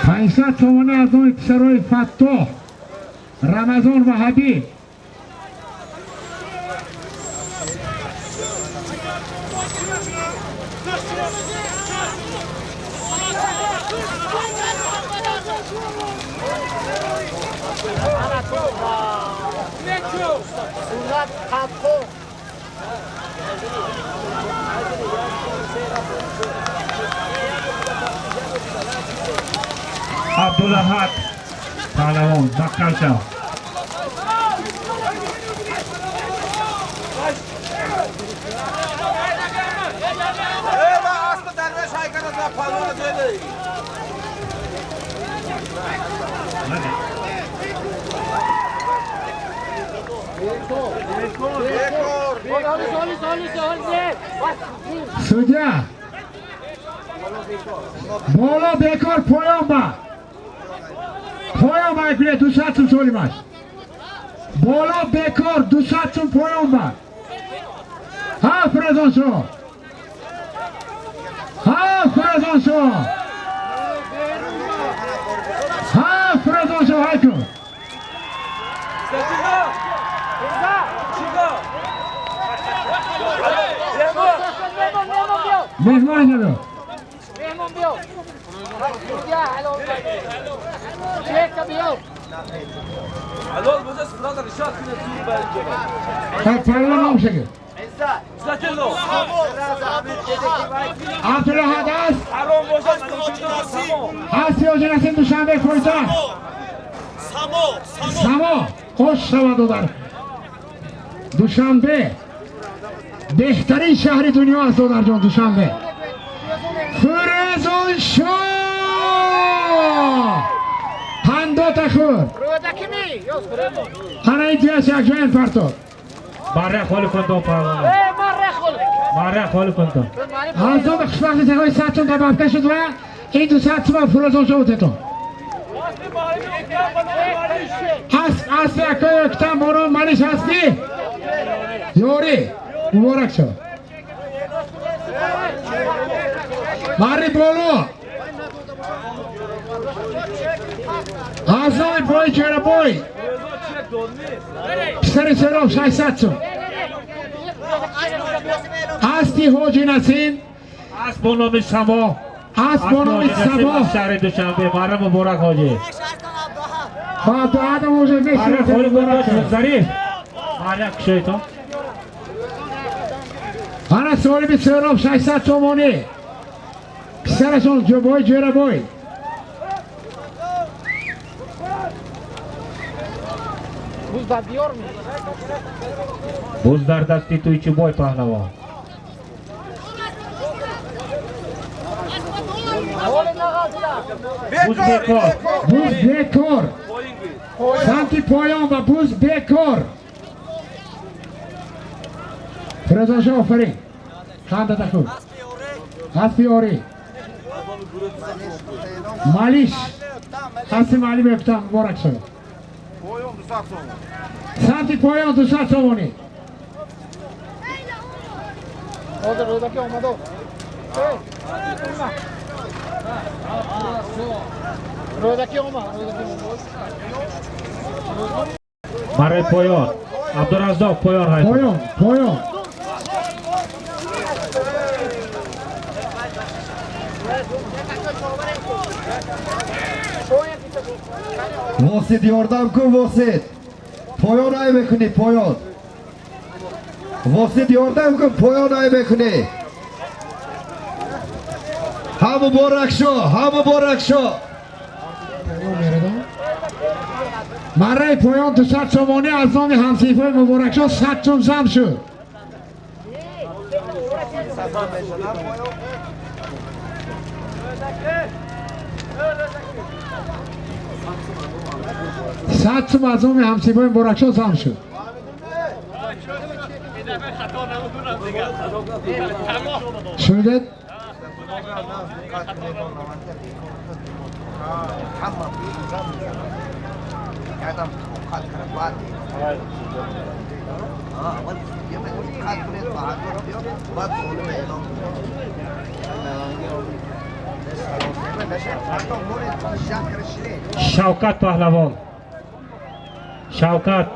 پنجصد تومانی از اون پسرای فتاح رمضان و حبیب. عبدالحق پهلوان بقل شو. سودیا بالا بیکار پایان با پایان با اکنه 200 چون سولی ماش بالا بیکار 200 چون پایان با ها فرزان شو ها فرزان شو ها فرزان شو های کن مهمان جلو مهمان بیو یا حلال چک بیو حلال بوزه سفرات رشاد کنه توی برنجه پایان نمیشه که زاتلو عبدالحق است حرام باشه هستی و جنسین دوشنبه کویتان سما خوش شود و در دوشنبه بهترین شهر دنیا است دودر جان دوشنبه فرزان شاه پندا تخور هنه این دیاس یک جاین پرتو مره خالی کندم پروانه مره خالی کندم از دو به خوشبختی تقوی 100 چون دبابکه شد و این 200 چون فرزان شاه بوده تو هست اکای اکتم برو ملیش هستی یوری مبارک شد ماری بولو آزای بای چرا بای پسر سراف 600 چون هستی حاجی نسین از بانام سما هست بانام سما شهر دوشنبه مره مبارک حاجی با دو آدم موجه مره خالی مبارک کندم شد ظریف مره کشیتم هنه سوالی بی سراف 600 تومانی پسرشون جو بای جوره بای بوز در دستی توی چی بای پهلوان بوز بیکار بوز بیکار سمتی پایان و بوز بیکار فرزان شاه آفرین خنده تخون هستی آری مالیش هستی مالی بیفتم مبارک شد سمتی پایان 200 تومانی مره پایان عبدالرزاق پایان های پایان پایان واسد یاردم کن واسد پایان های میکنی پایان واسد یاردم کن پایان های میکنی هم مبارک شو هم مبارک شو مره پایان 200 تومانی از نام همسیفه مبارک شد 100 چون زم شد صد چون از نام همسیفه مبارک شد زم شد شده Shavkat Pahlavon. Shavkat.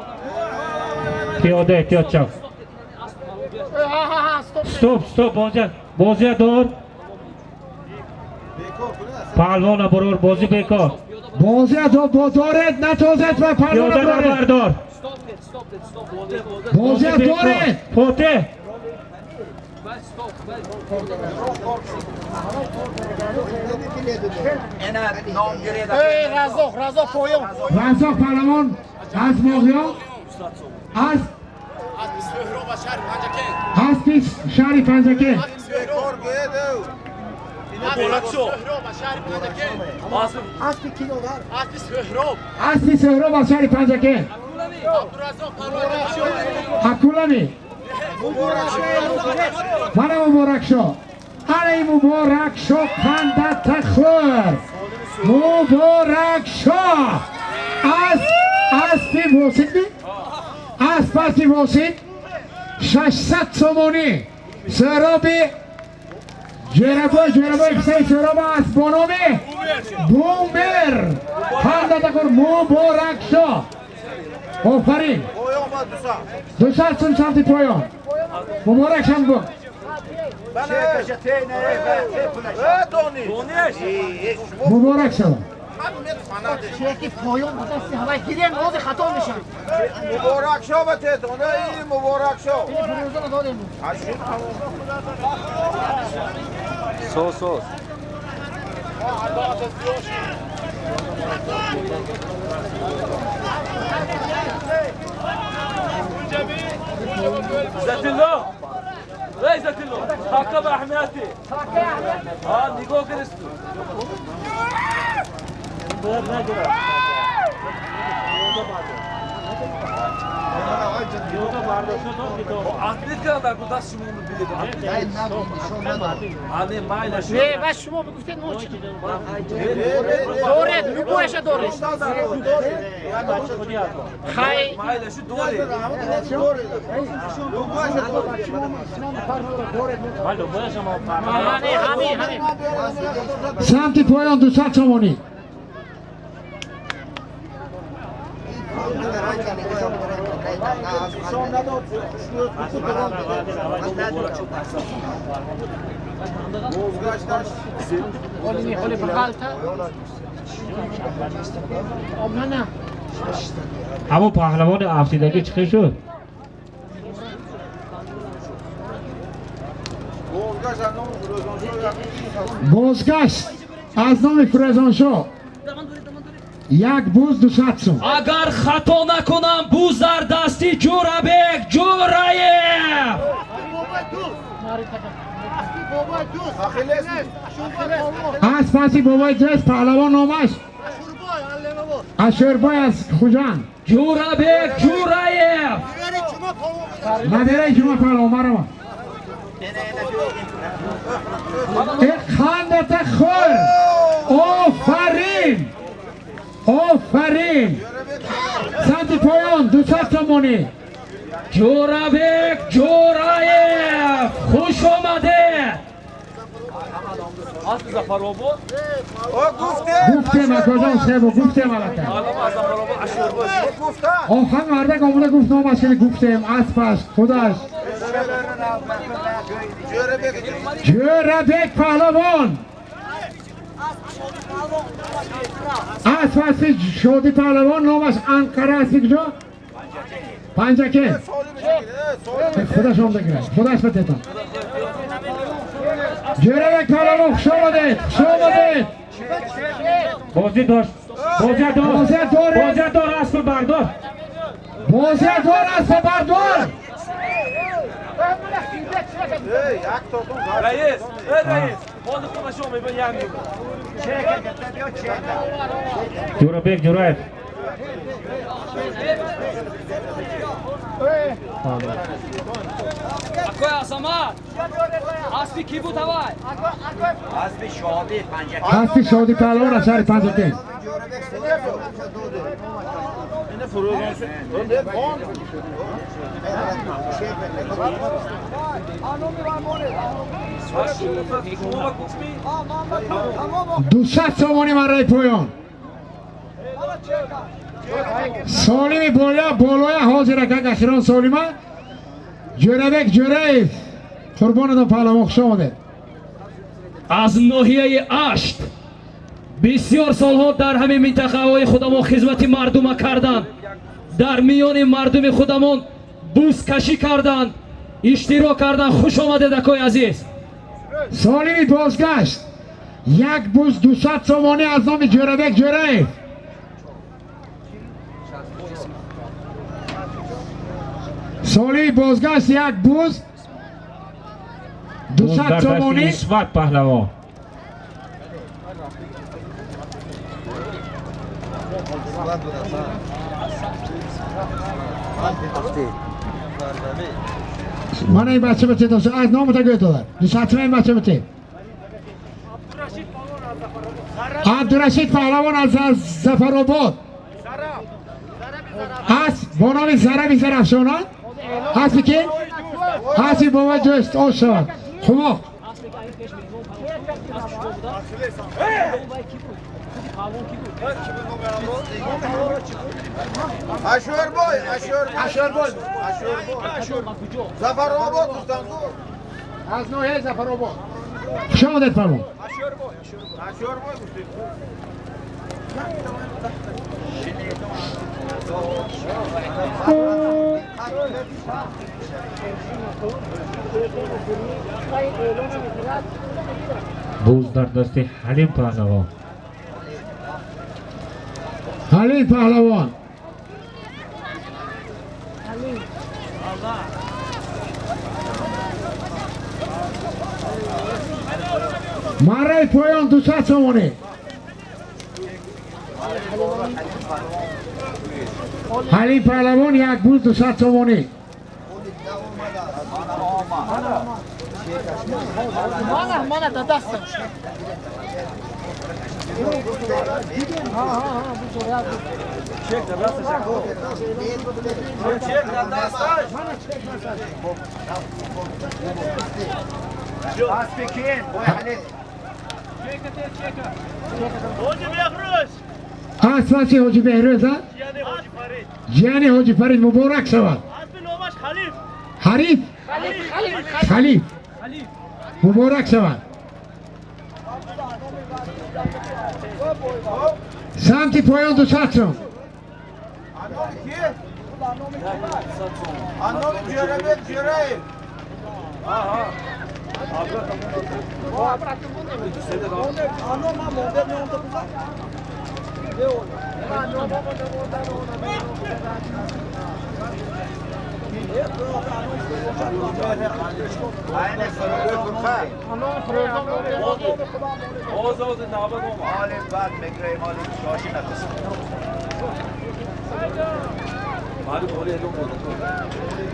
Piyoda ehtiyot chap. Stop, boziyador. Palvona biror bozi bekor. Boziyador bozoret natozet va palvona Piyoda bardor. Boziyador Fote. Razok poyon. Razok palvon az Mo'g'yon az Aspis Shari Panjake Aspi Sehrob az Shari Panjake Akulani Mana Muborak Sho Alay Muborak Sho Khanda Takhur Muborak Sho Aspi Vosid Aspi Vosid 600 somoni Serobi Jeraboy Hüseyin Serobi Asbonomi Boomer Khanda Takhur Muborak Sho Ofarin 200 santi poyon Muborak Shanbo Muborak Sho چکی پایان بودستی هوای گیریم روزی خطا میشن مبارک شو بته دونه مبارک شو این فروزه رو دادیم Sos. Zetillo. Ey Zetillo. Hakka ve ahmiyati. Ha, nigo kiristu. Atlet kadar bu da şimdi bildi. Anne mayla şu. نه و شما بگفتید نوچ دورت لوبوش دورت خای Mayla şu doğru. همه santi poyon 200 somoni حالی بغلتا نه Ama pahlavon afsidagi chiqish shu. bozgashт az nomi Firozonsho yak buz 200 som اگر خطا نکنم بو زردستی جورابک جوراyev az pasi boboy dres pahlavon nomash Ashurboy az Xujan جورابک جوراyev Madere Juma pahlavon marama Khanda Takhur Ofarin santi poyon 200 somoni جورابک جوراyev خوش آمده Az Zafarovo. گفتم کجا سبو گفتم البته Ağlama Zafarovo aşırı boş. آخر مرده گامونه گفت نامش که گفتم اسبش خودش جوربک پهلوان اسبش شودی پهلوان نامش انقره است کجا پنجکه خودش هم بگیره خودش بتیتم جوربک پهلوان خوش آمدید Bozi dosht. Boziyador asl bardor. بازیدار است بردار Reis. Reis. Oldu konuşuyor mu ben yemiyorum. Jo'rabek Jo'rayev. Акой Асамат? Аспи ки буд авай? اسب شادی پهلوان از شهر پنجتین. دوصد سومانی برای پایان. سالمی بالای حاضر که اخیران سالمه جوربک جورایف قربانتان پهلوان خوش آمده. аз ноҳияи ашт бисёр солҳо дар ҳамин минтақаҳои худамон хизмати мардума карданд, дар миёни мардуми худамон бузкашӣ карданд, иштирок карданд. хуш омадед акои азиз. سالمی بازگشت یک بوز 200 سومانی از نام جوربک جورایف. سالمی بازگشت یک بوز 200 در دست سومانی نسبت پهلوان. من این بچه بچه داشته از نام تا گوید دادن 200 این بچه بچه عبدالرشید پهلوان از زفرآباد هست با نام زربی زرفشانان هستی که؟ هستی با جست آشان خماق اشور boy. Zafarobod Istanbul. از نوعه زفرآباد خوش آمدید پهلوان. اشور boy. بوز در دست حلیم پهلوان. حلیم پهلوان مره پایان 200 سومانی. حلیم پهلوان یک بوز 200 سومانی. Mana da dastım. اسمش حاجی بهروز ها؟ جیانی حاجی فرید مبارک شود. حریف خلیف مبارک شود. سمت پایان 200 سوم. Anladım Cörebek Cöreğim.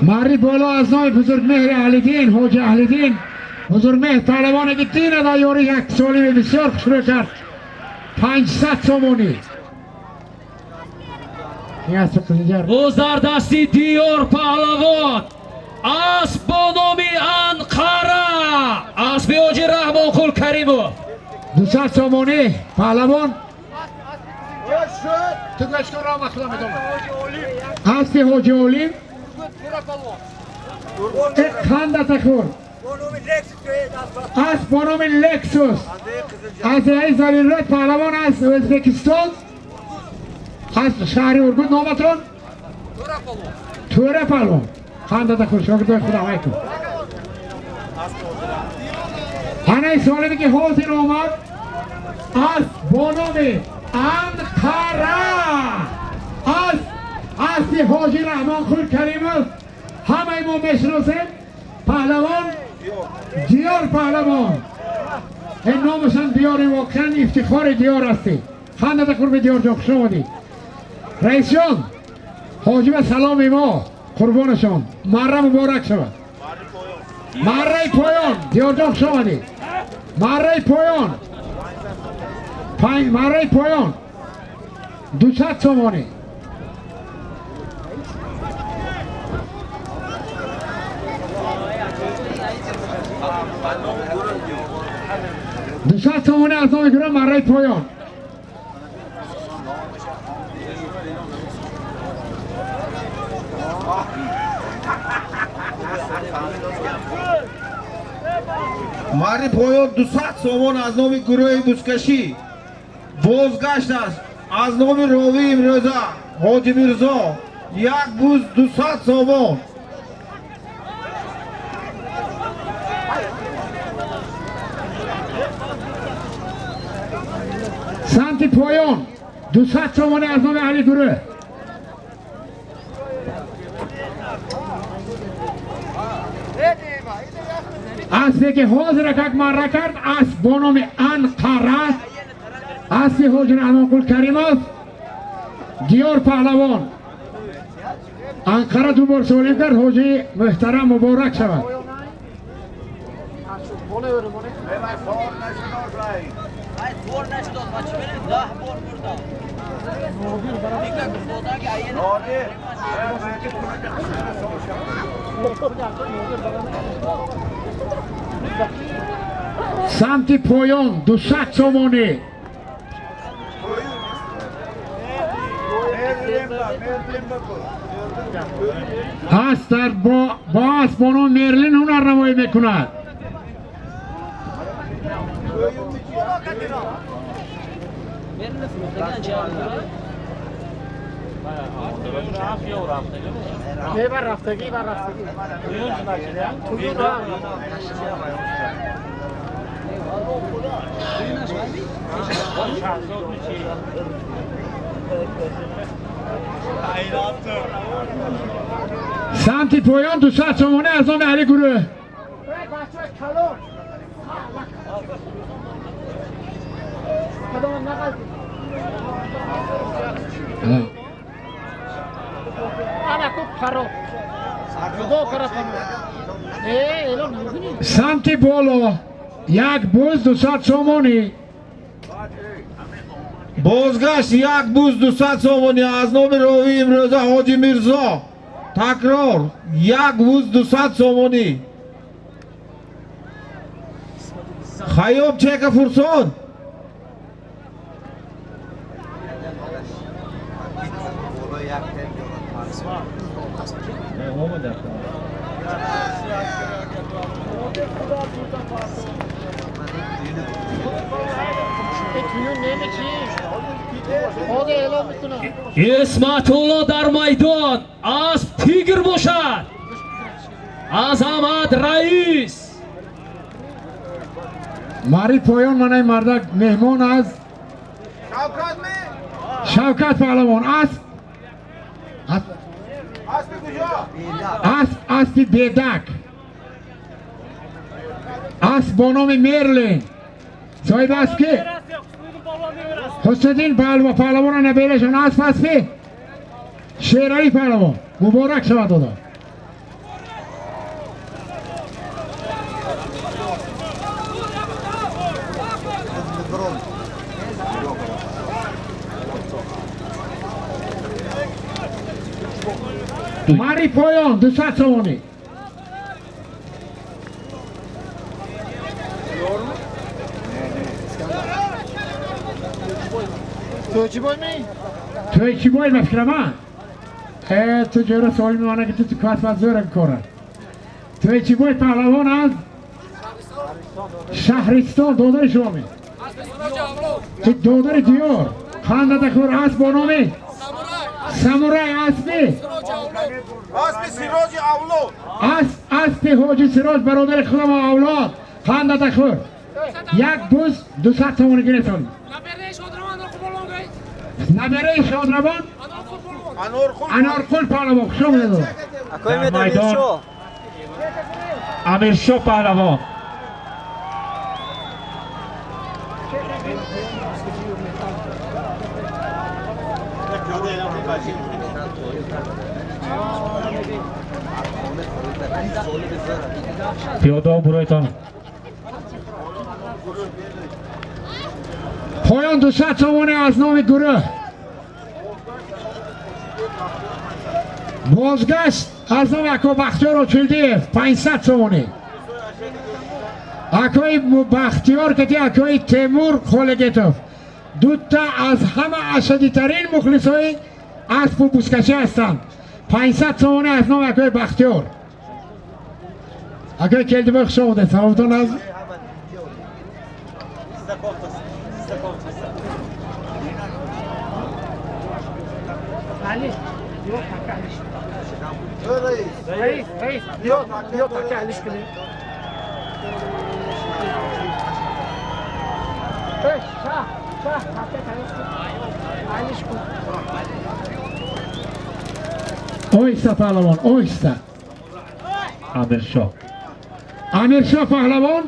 ماری بالا از نام بزرگ مهر اهلیدین حاج اهلیدین بزرگ مهر پهلوان که دین ادایاری یک سالی بسیار خوشرو کرد 500 سومانی. بوز در دستی دیار پهلوان اسب با نام انقره اسب حاجی رحمان قل کریمو 200 سومانی پهلوان تو گشت را مخلا میدونم اسب حاجی علیم خنده تخور اسب با نام لکسوس از ای زلیرت پهلوان از ازبکستان از شهر ارگود نامتون توره پهلوان خنده تخور شاگردای خدا علیکم. هنه سوالی که حاضر آمد از با نام انقره از اسب حاجی رحمان خل کریم است. همه ما میشناسیم پهلوان دیار پهلوان این نامشان دیار واقعا افتخار دیار هستی. خنده تکر به دیار جا خوش آمدی. رئیس جان حاجی به سلام ما قربانشون مره مبارک شود مره پایان دیارجان شمدی مره پایان مره پایان 200 تومانی دوشت تومانی از نام گروه مره پایان ماری پایان 200 سومان از نام گروه بزکشی بازگشت است از نام راوی امروزه حاجی میرزا یک بوز 200 سومان سمت پایان 200 تومانی از نام علی گروه اسبی که حاضر که مره کرد اسب با نام انقره اسب حاجی اناقل کریم است دیار پهلوان انقره دو بار سولیم کرد حاجی محترم مبارک شود سمت پایان 200 تومانی هست در با اسبانو مرلین هنر نمایی میکند بر رفتگی تویون را سمت پایان 200 تومانی از نام علی گروه سمت بالا یک بوز 200 تومانی بازگشت یک بوز 200 سومانی از نام راوی امروزه حاجی میرزا تکرار یک بوز 200 سومانی خیاب چک فرسان اسمت الله در میدان اسب تیگر باشد عظمت رئیس ماری پایان منای مردک مهمان از شوکت پهلوان اسب بیدک اسب با نام مرلین صاحب است که حسدین پهلوان نبیرشان اسب شیرعلی پهلوان مبارک شود دادا ماری پایان 200 تومانی توی چی باید مفکرم ها؟ تو جورا سوال میمانه که تو کاس باید زورم کاره توی چی باید پهلوان از شهرستان دادر شما می تو دادر دیار خانده دخور اسب با نامی سامورای اسبی سراج اولاد اسب حاجی سراج برادر خودم و اولاد خانده دخور یک بوز 200 تومانی گرفتم نبره شادروان انارخول پهلوان خوشم میداد در میدان امیرشاه پهلوان پیاده برایتان پایان 200 تومانی از نام گروه. بازگشت از نام اکو بختیار و چلدی 500 تومانی. اکوی بختیار کتی اکوی تیمور خولگیتوف دوتا از همه اشدی ترین مخلص های اسب و بوسکشی هستند. 500 تومانی از نام اکوی بختیار. اکوی کلدی باید خوش آمده سلامتون از علی بیا تکلیش رئیس بیا تکلیش کنی شاه تکلیش کن علیش کن اویسته پهلوان اویسته امیر شاه پهلوان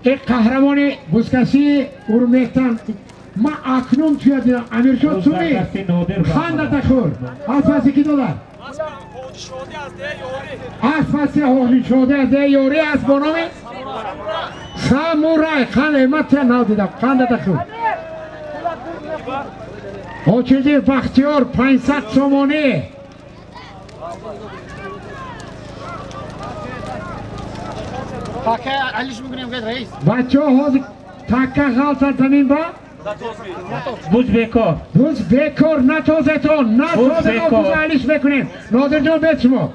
یک قهرمان بوسکشی اورمیختن. ما اکنون توی دیدم امیر شاه توی خنده تخور از پسی کی دادن از پسی حالی شده از ده یوری از بانامی سامورای خنده ما تیا نو دیدم خنده تخور آچیزی بختیار 500 تومانی. پاکه علیش میکنیم گید رئیس بچه ها تکه غلط زمین با بوز بیکار نتوزتون بوز علیش بکنیم. نادر جان بیت شما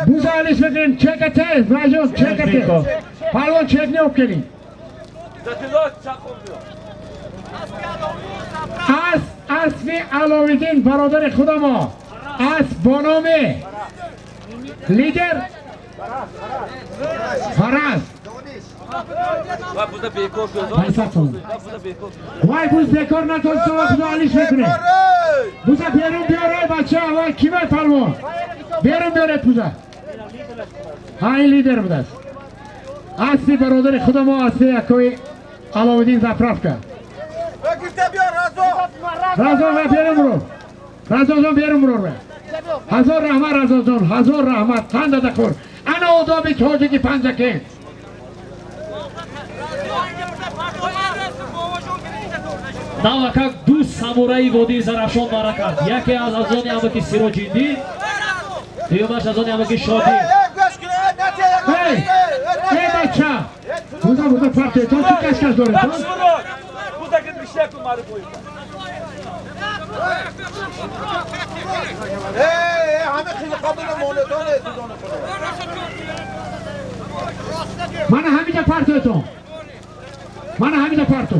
بوز علیش بکنیم. چکته راجون چکته پلوان چک نیوب کنیم. اسبی علاویدین برادر خدا ما اسب بانامه لیدر فرز وای بوز بیکار نتوز سوا خدا علیش بکنه. بوزه بیرون بیاره بچه وای کی باید پلوان بیرون بیارد بوزه ها این لیدر بود است. اسبی برادر خدا ما اسبی اکوی علاویدین زفرف کرد. رضا بیرون برو رضا جان بیرون برو هزار رحمت رضا جان هزار رحمت خنده دخور انا آدابی تاجگی پنجکه навакак ду самураи водии зарafshon мара кард. Яке аз азони амаки сироҷиддин, дуюмаш азони амаки шодӣ. эй бача буда партия то чӣ кашкаш доред мана ҳамиҷа партиятон мана ҳамиҷа парту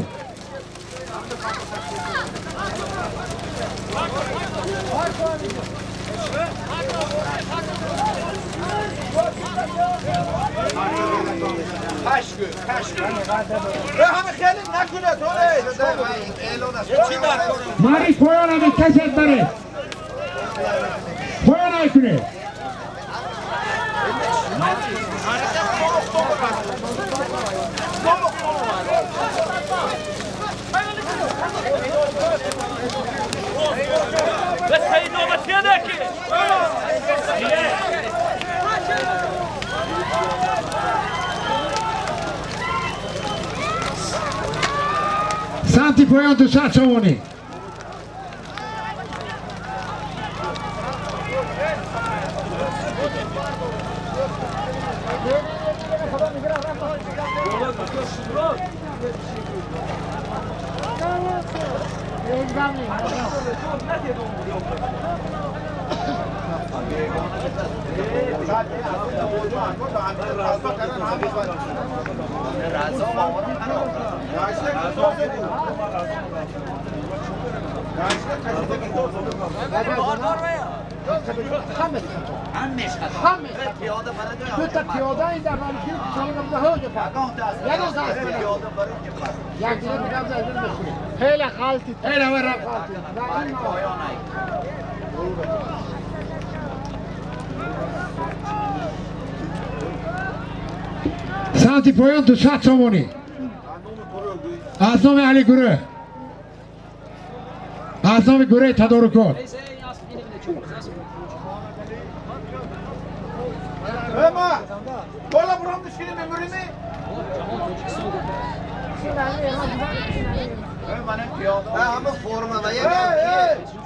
ماری پایان همه کسید بره پایان های کنه سانتی پایان 200 تومانی. سانتی پایان 200 تومانی از نام علی گروه از نام گروه تدارکات Ema, bola buram düşkünü memuri mi? همه فرما و یک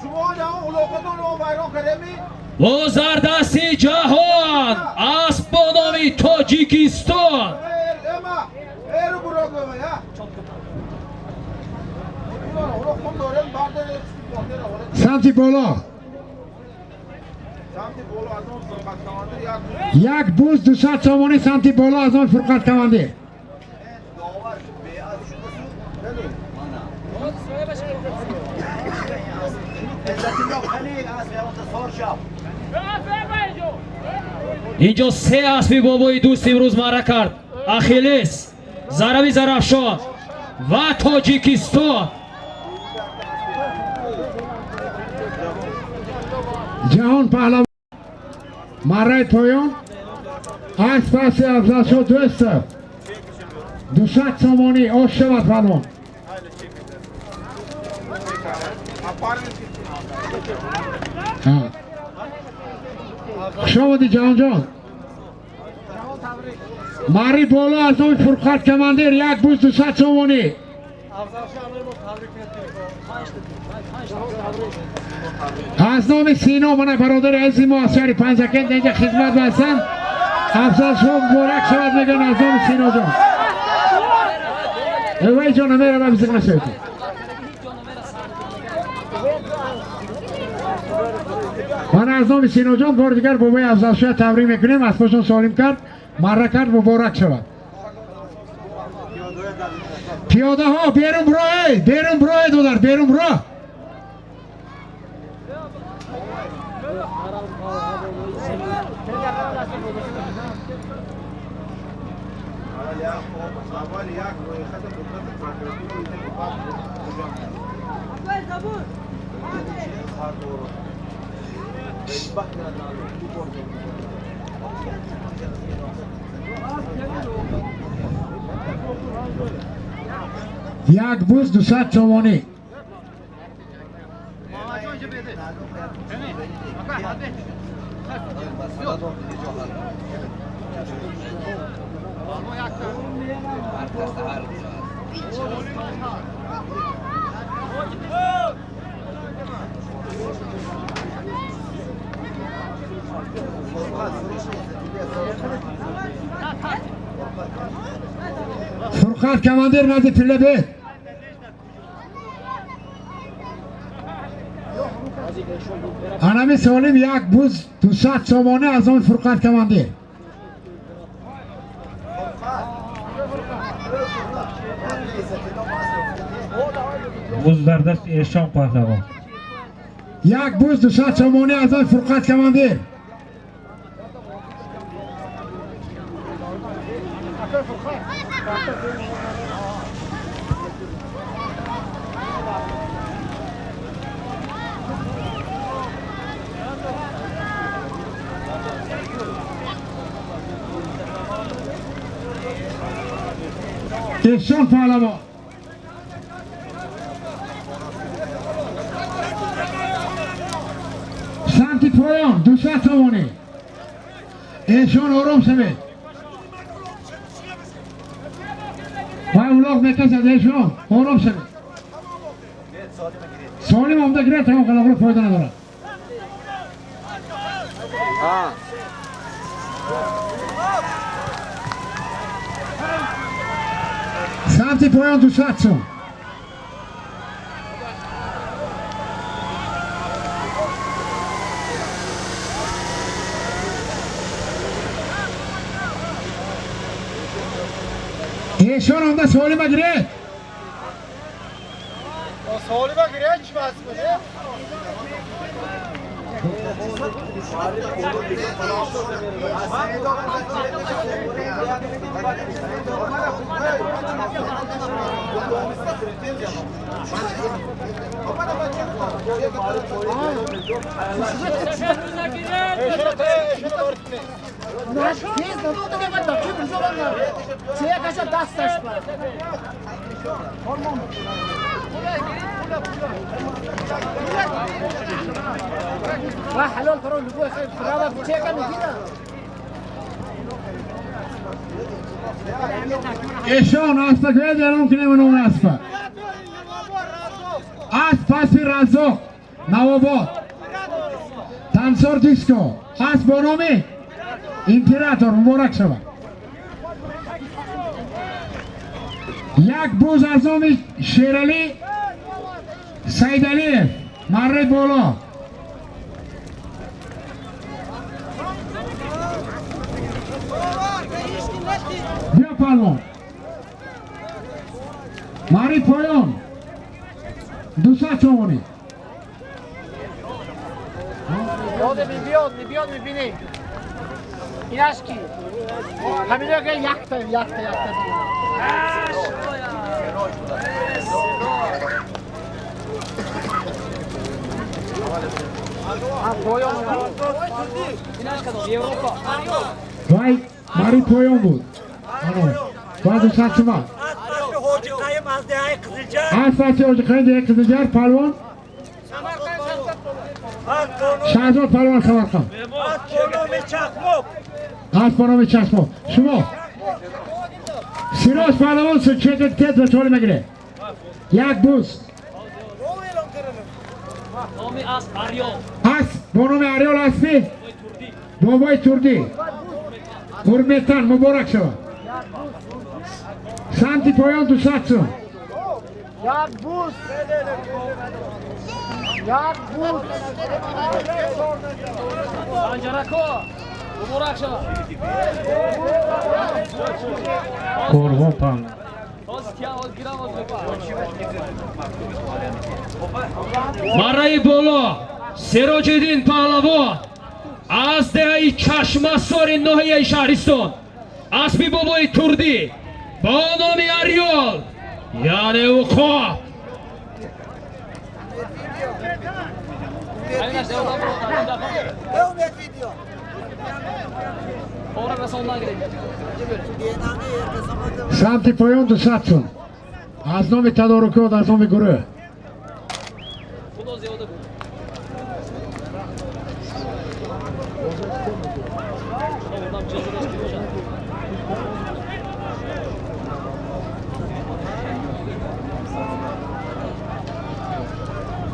شما جاها الاقاتون رو بیران کرمی؟ با زردستی جهان اسب با نام تاجیکستان Ema, eru bura göme ya. Ola kon dorem barde سمت بالا Samti bolo az on fırkat kamandır ya. یک بوز 200 سامانی سمت بالا از آن فرقت کمانده اینجا 3 اسبی بابای دوست امروز مره کرد اخیلس زربی زرفشان و تاجیکستان جهان پهلوان مره پایان از پس افضل شد 200 سامانی آش شود پهلوان شمادی جهان جان مری بالا از اون فرقت کماندیر یک بوز 200 سامانی از نام سینا من برادر عزیز ما از شهر پنجکند اینجا خدمت بستن افضل شما مبارک شود میگن از نام سینا جان اوی جان میره و بزرگ نشد من از نام سینا جان بار دیگر بابای افضل شما تبریک میکنیم از پاشون سالم کرد مره کرد مبارک شود پیاده ها بیرون برای دودر بیرون برای یک بوز 200 سامانی فرقت کماندیر نزد پله بید انمی سالم یک بوز 200 سامانه از آن فرقت کماندیر بوز در دست ایشان پهلوان یک بوز 200 سامانه از آن فرقت کماندیر ایشان پهلوان سمت پایان 200 سامانه ایشان آرام شوید و اولاغ میکشد ایشان آرام شوید سالم آمده گره تمام قلقل فایده ندارد سمت پایان 200 سام ایشان آمده سالی بگیره سالی بگیره چی بس بشه؟ تیز ندود که من دکتر بزرگ ندارم چه کاش دستش بر و حلال فرو لگو خیلی فرامه چه کنی دیدم اشان اسب که درون کنیم اون اسب پسی رزاق نواباد تنسار دیسکو هست با نامی امپراتور مبارک شود یک بوز از نامی شیرالی سیدعلیف مره بالا بیا پالون ماری پایان 200 چومونی میبیاد میبینی اینش کی؟ همین رو که یک تا وای ماری پایان بود وای 200 چومان هست حاجی قایم قزلجار پالون شهزاد پالون سمرقند هست با نام چشمو شما سیراج پالون سچکت کت و چولی مگره یک بوز هست با نام اریال هستی بابای تردی حرمتن مبارک شود سمتی پایان 200 چون یک بوز سنجرکو مبارک شود قربان پان مرای بالا سراجدین پهلوان از دهه چشمسار ناحیه شهرستان اسبی بابای تردی با نام اریال یعنی او خواب سمتی پایان 200 چون از نام تدارکات از نام گروه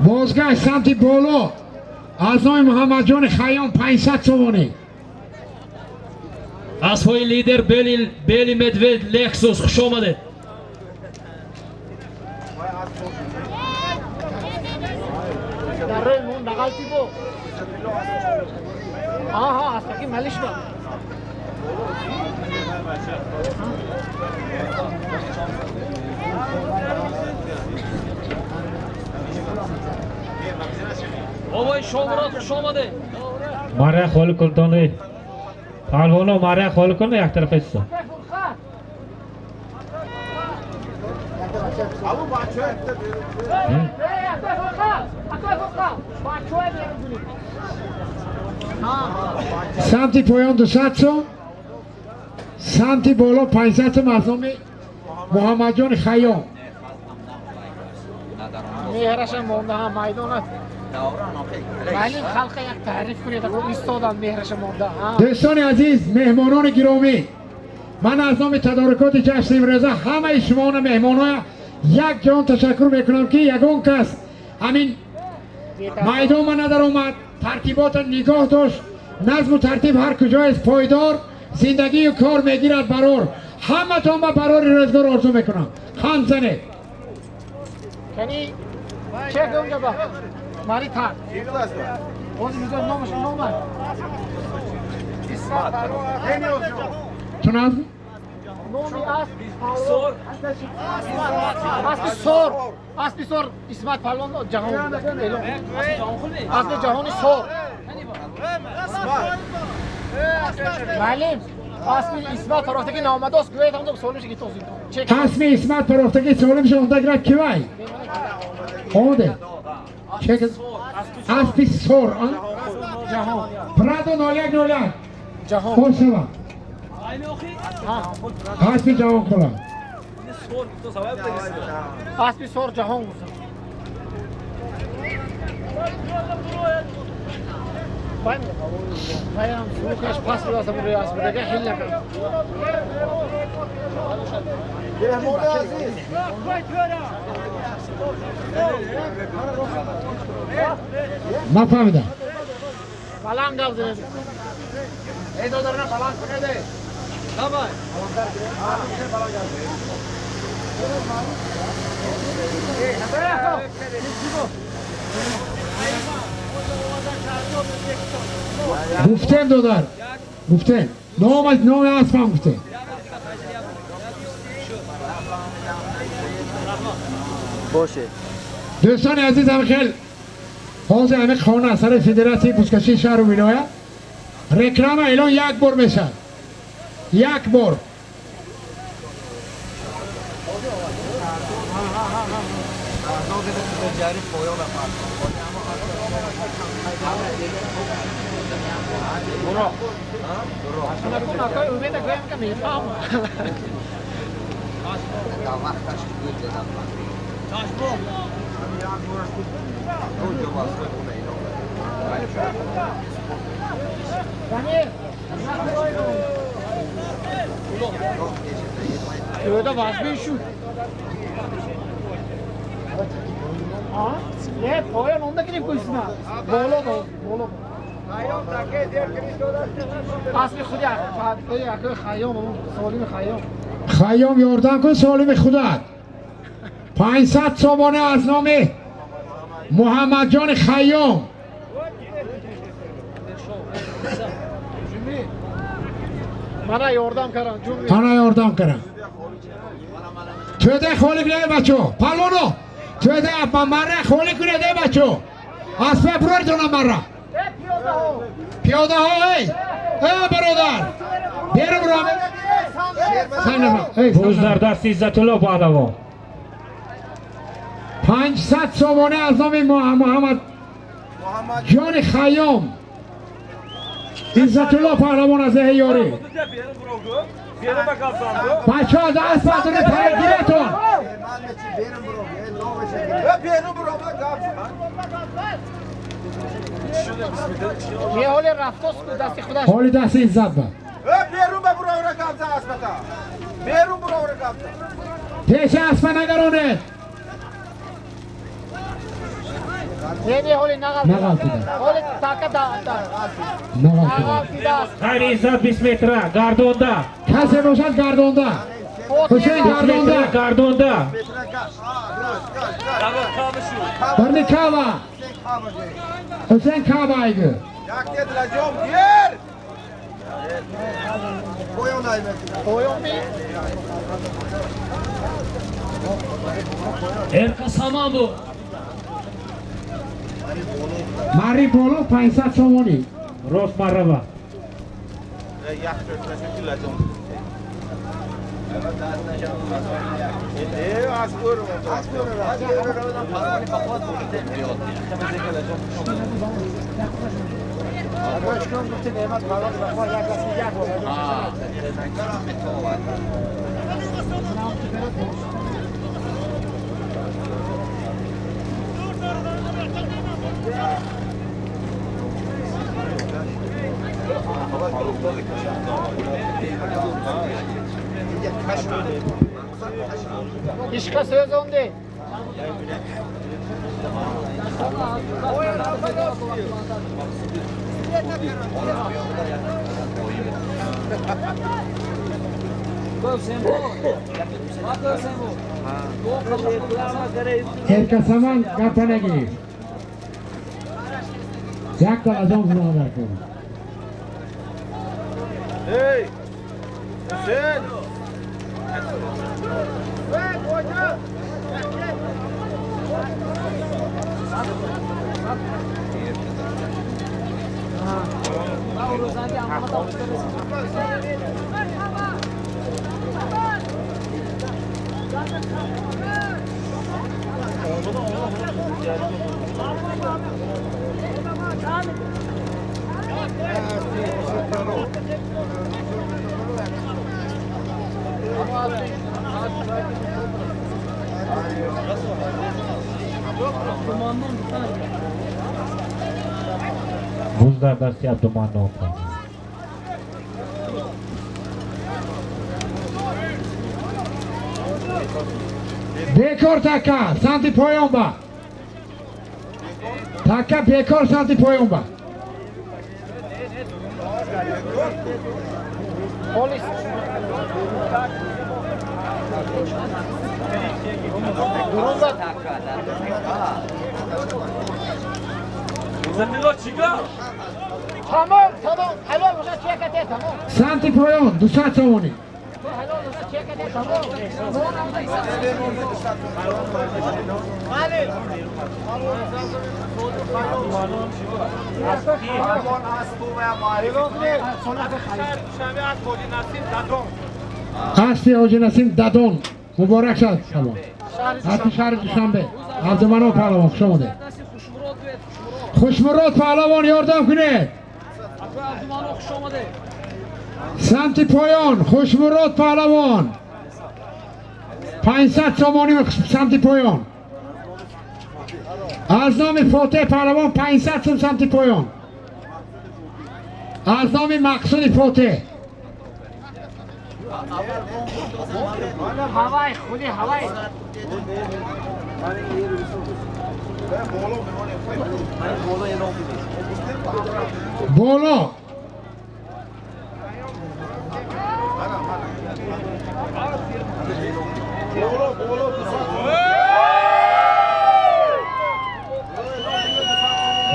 بازگشت سمتی بالا از نام محمد جان خیام 500 چومانی از های لیدر بیلی مدوید لکسوس خوش آمده در روی مون نقلتی بو آها از تاکی ملیش با بابای شامرات خوش آمده ماره خال کلتانه پالوانا ماره خال کنه یک طرف ایستا سمتی پایان 200 چون سمتی بالا 500 چون از نام محمد جان خیام مهرش مونده هم میدانت ولی خلق یک تعریف کنید اگه ایستادن مهرش مونده دوستان عزیز مهمانان گرامی من از نام تدارکات جشن امروزه همه شما مهمانان یک جان تشکر میکنم که یگان کس همین میدان من ندار اومد ترتیبات نگاه داشت نظم و ترتیب هر کجا است پایدار زندگی و کار میگیرد برار همه تا من برار روزگار آرزو میکنم خان زنه کنی چه اونجا با ماری تا اون میگه نامش نامه چون از نامی اسبی سور اسمت پهلوان جهان اسب جهانی سور معلم اسبی اسمت پروفتگی نامده است گویت هم سوالش کی توضیح اسمی اسمت پروفتگی سوالم شونده گرفت کی وای آمده چک اسبی سور جهان پرادو 0101 جهان خوش شما اسبی جهان کلا اسبی سور جهان گفتم Bayram suuqash pas bilasam ro'yas bilaga hilla qil. Mehmoni aziz. Nafahmidim. Baland qaldı. Ey dolarına baland qiladi. Tamam. گفتم دادار گفتم نام اسمم گفتم باشه دوستان عزیزم خیلی حاضر همه خانه اثر فدراسی بوزکشی شهر و ولایت رکلام اعلان یک بار میشه یک بار Köyde vazgeç şu. Ha? Ne? Poyan onda gidip koysun. Bolo. Asli خودی اگه خیام سالم خیام خیام یاردن کن سالم خودت 500 صوبانه از نام محمد جان خیام Bana yordam karan cümle. تنها یاردن کنم تو ده خالی کنه بچه پلوانو تو ده مره خالی کنه ده بچه از فبرور دونم مره پیاده ها ای برادر بیرم برام پوز در دست عزت الله پهلوان 500 صوبانه از نام محمد جان خیام عزت الله پهلوان از یاری بچه ها دست بردونه پرگیرتون یه حال رفتاست که دستی خودش حالی دست عزت با بیرون برو رکابزه اسپتا بیرون برو رکابزه پیش اسفه نگرانه یه حالی نقل نغلطیده حالی تاکه دا نغلطیده غیر عزت 20 متره گردونده کسی باشد گردانده حسین گردانده گردونده برنی کعبه حسین کعبه ایگه یک دید لجام گیر پویان ایمتی Koyun bir. ارقص همان بود مری پولو 500 صومانی راست مربع یک دید لجام از برو Başkan bütün Mehmet Palas bak yaklaşacak o. İşka söz on değil. Erkasaman gapana gir. Jak kalacağım sana bakıyorum. Hey! Hüseyin! بوز در دستی عبدالمنان پهلوان. Bekor taka, santi poyon ba. Taka bekor santi poyon ba. Polis. Durumda. Zemilo chiga. Tamam, tamam. Helal olsun çek et tamam. Santi poyon, 200 somoni. Helal olsun çek et tamam. Mali. Asti Hoji Nasim Dadon. Muborak shad shama. Ati shahri Dushanbe. Abdulmanon Pahlavon xush omade. Xushmurod Pahlavon yordam kuned. Abdulmanon xush omade. Santi poyon, Xushmurod Pahlavon. 500 somoni santi poyon. از نام فاتح پهلوان 500 سوم سمت پایان. از نام مقصود فاتح. Havay, خودی havay. بالا.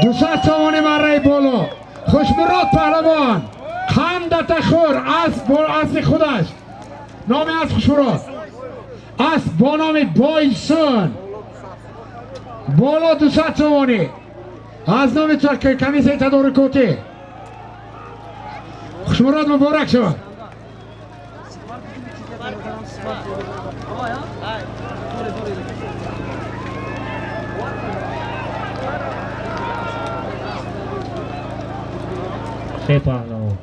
دوست سوانی مره بالا. خوشمراد پهلوان خندت خور از خودش نام از خوشمراد از با نام بایسون بالا 200 سوانی از نام کمیسه تدارکاتی خوشمراد مبارک شود. خیلی پهلوان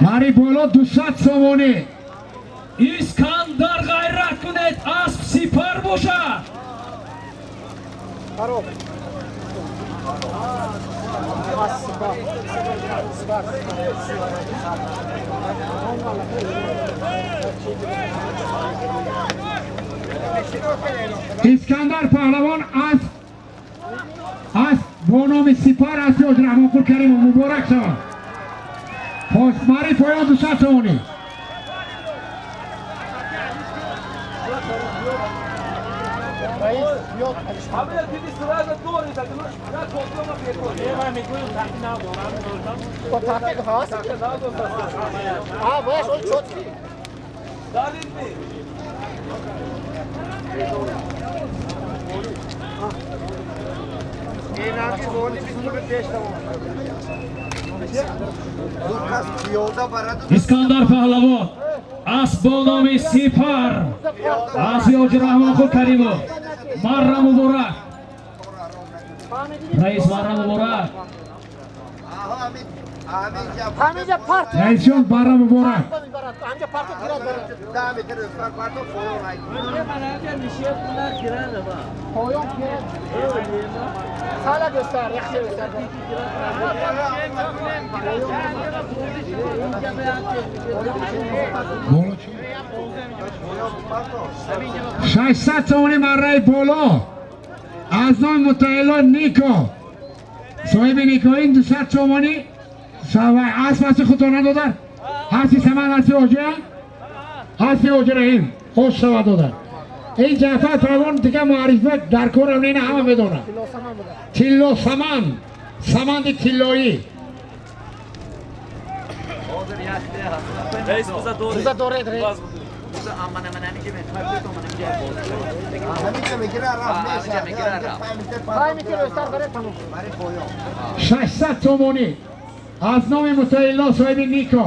ماری بالا 200 سوانی اسکندر غیرت کنید اسب سپر باشد. اسکندر پهلوان از با نام سپر از حاج رحمان پور کریم مبارک شود. ماری پایان 200 سوانی Abi dedi sırayla doğru takılır. Ya toplama bekliyor. Ben bekliyorum takip ne yapıyorum? با تحقیق خاص. آه باش اون شد کی؟ Dalil mi? اسکندر پهلوان اسب با نام سپر از حاج رحمان خود کریمو مره مبارک. رئیس مره مبارک. همینجا پارت. رئیسیون بره مبارک. همینجا پارت گیرد پایان گیرد. سالا göster, yaxshi göster. بالا چی؟ 600 سوانی مره بالا از نام متعلا نیکو صاحب نیکوین 200 سوانی اسب خودتون ندادن هستی سمن هستی آجه هستی آجه رحیم خوش شود دادن. این جعفر پهلوان دیگه معرفت در کارم اینه همه بدونن. تیلو سمن سمند تیلویی Reis buza doğru. Buza doğru et reis. پای میتونه استار بره تموم. 600 تومانی از نام متعلا صاحب نیکو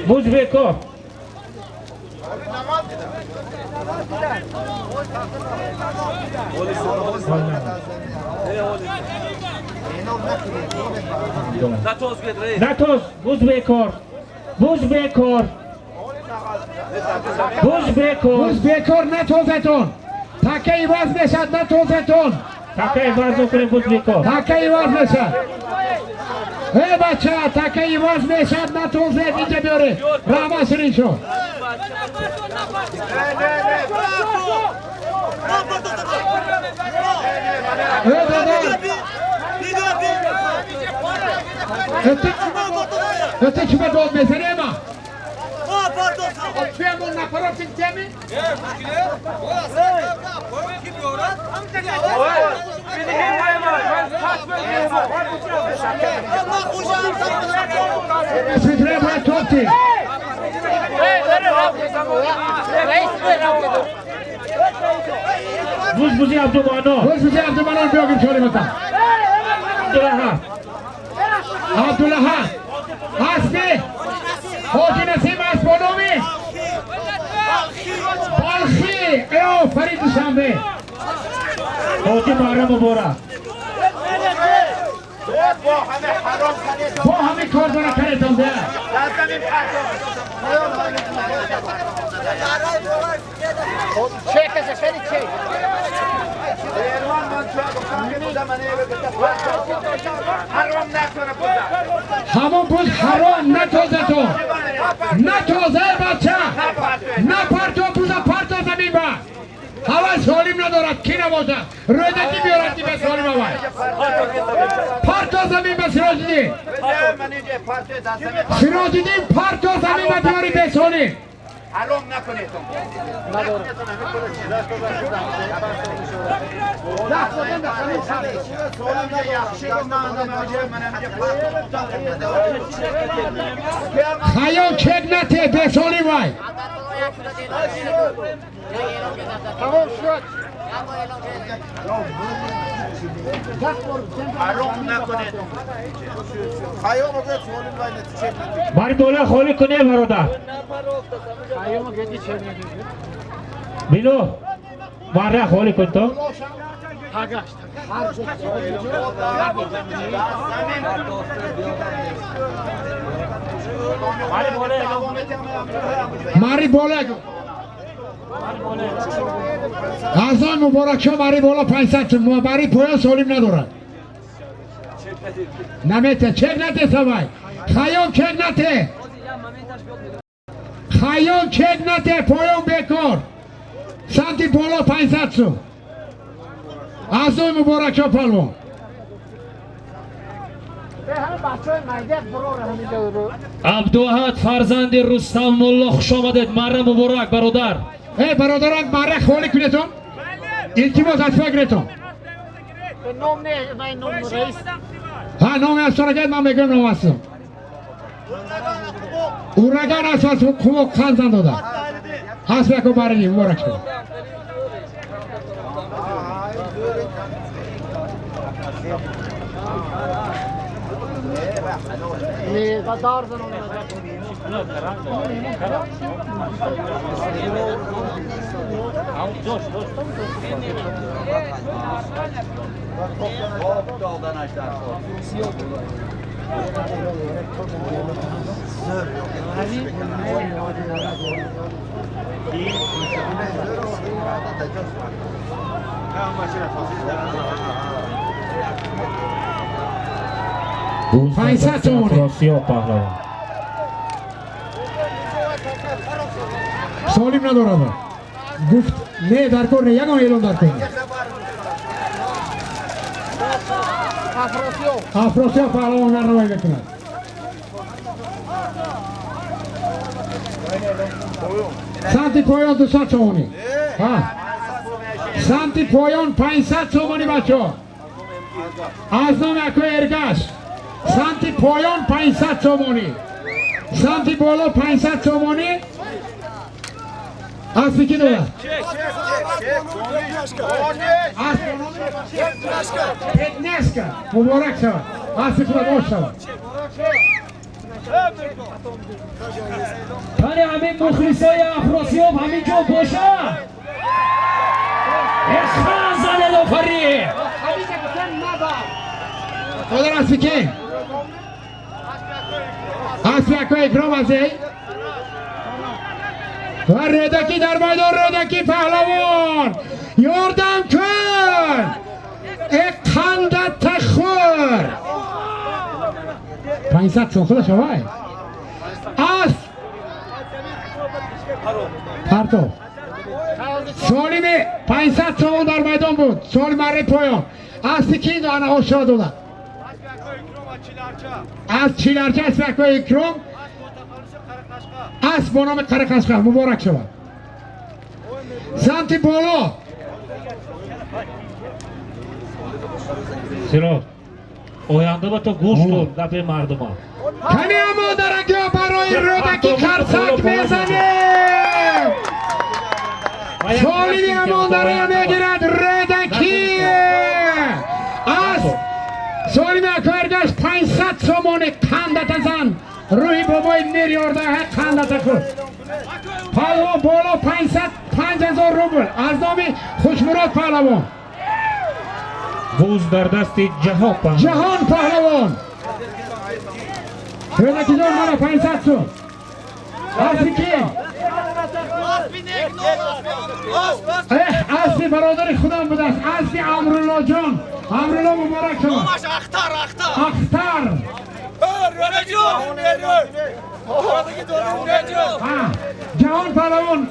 بوز بیکار نتوز گید رئیس نتوز بوز بیکار بوز بیکار بوز بیکار بوز بیکار نتوزتون تکه ایواز نشد نتوزتون تکه ایواز نکنیم بوز بیکار تکه ایواز نشد ای بچه تکه ایواز نشد نتوزد اینجا بیاره رحمه سرین شو ای دادا öte kime dol mesele ama Atfiyamon naparafin temi Sidre ben totti بوز بوزی عبدالمانو Buz bize Abdülmanan bir gün söyle bakalım Abdullah Asli Hoca Nesim Asbonomi Balhi Eo Farid Şambe Hoca Muharrem Mubora Bu hami kordona kareton be Çek ese seni çek. Hamon buz haram ne tozeto Ne tozer bacca Ne parto buza parto zemin ba Hava solim nedorad ki neboza Rödeki biyorad ki be solim havay Parto zemin be Sirojidi Sirojidi parto zemin be biori be solim حرام نکنید Hayon çek nete be solim vay Tamam şu. حرام نکنید خیام اگر سوالیم باید چک نکنید باری دوله خولی کنه برادر Ayımı gidi çevirdi. بینو مره خولی کن تو Hagaş. Mari bolak Azam mübarek şu mari bola 500 mari poya solim nedorad Namete çek nete savay Hayon çek nete Hayon çek nete poyon bekor Santi bola 500 Azam mübarek şu palvon به هم بچه های مجدد برو همینجا رو عبدواحد فرزند رستم ملا خوش آمدید مره مبارک برادر Ey برادران مره خولی کنیتون التماس از فکرتون به نام نه من نام رئیس ها نام از سرگت من بگم نام هستم اورگان اساس خوب خانزان داده هست بکو بارنی مبارک شد نه دار زنون Faiza Tomone. افراسیاب پهلوان سالیم ندارد گفت نه در کار نه یکم اعلام در کار افراسیاب پهلوان نروایی بکند سمت پایان 200 تومانی سمت پایان 500 تومانی بچه ها از نام اکو ارگش سمت پایان 500 تومانی سمت بالا 500 تومانی اصلی کی داره؟ پتنشکا مبارک شود اصلی خدا باش شود تانی همین مخلصای افراسیاب همین جا باشه عشقان زنه دو فری خدا راستی که اصلا که اکرام ازی و رودکی در میدان رودکی پهلوان یاردم کن یک خندت خور 500 چون خدا شوای از پرتو سالیم 500 چون در میدان بود سالیم مره پایان از سکین دانه ها شاد دادن از چیلرچه از فکر اکرام از با نام قرقشقر مبارک شود سمت بالا سیرا اوینده با تو گوش کن دفعه مردم ها کنی اما درنگی برای رودکی خرسک میزنه سالی اما درنگی میگیرد رودکی از سالی میکردش 500 سامانه کندت زن روی بابای میریارده کندت خود پهلوان بالا 5000 روبل از نام خوشمراد پهلوان بوز در دست جهان پهلوان رودکی جان مرا 500 سو اصلی که اصلی برادر خودم بود است اصلی امرالله جان امرالله مبارک شما اختر جهان پهلوان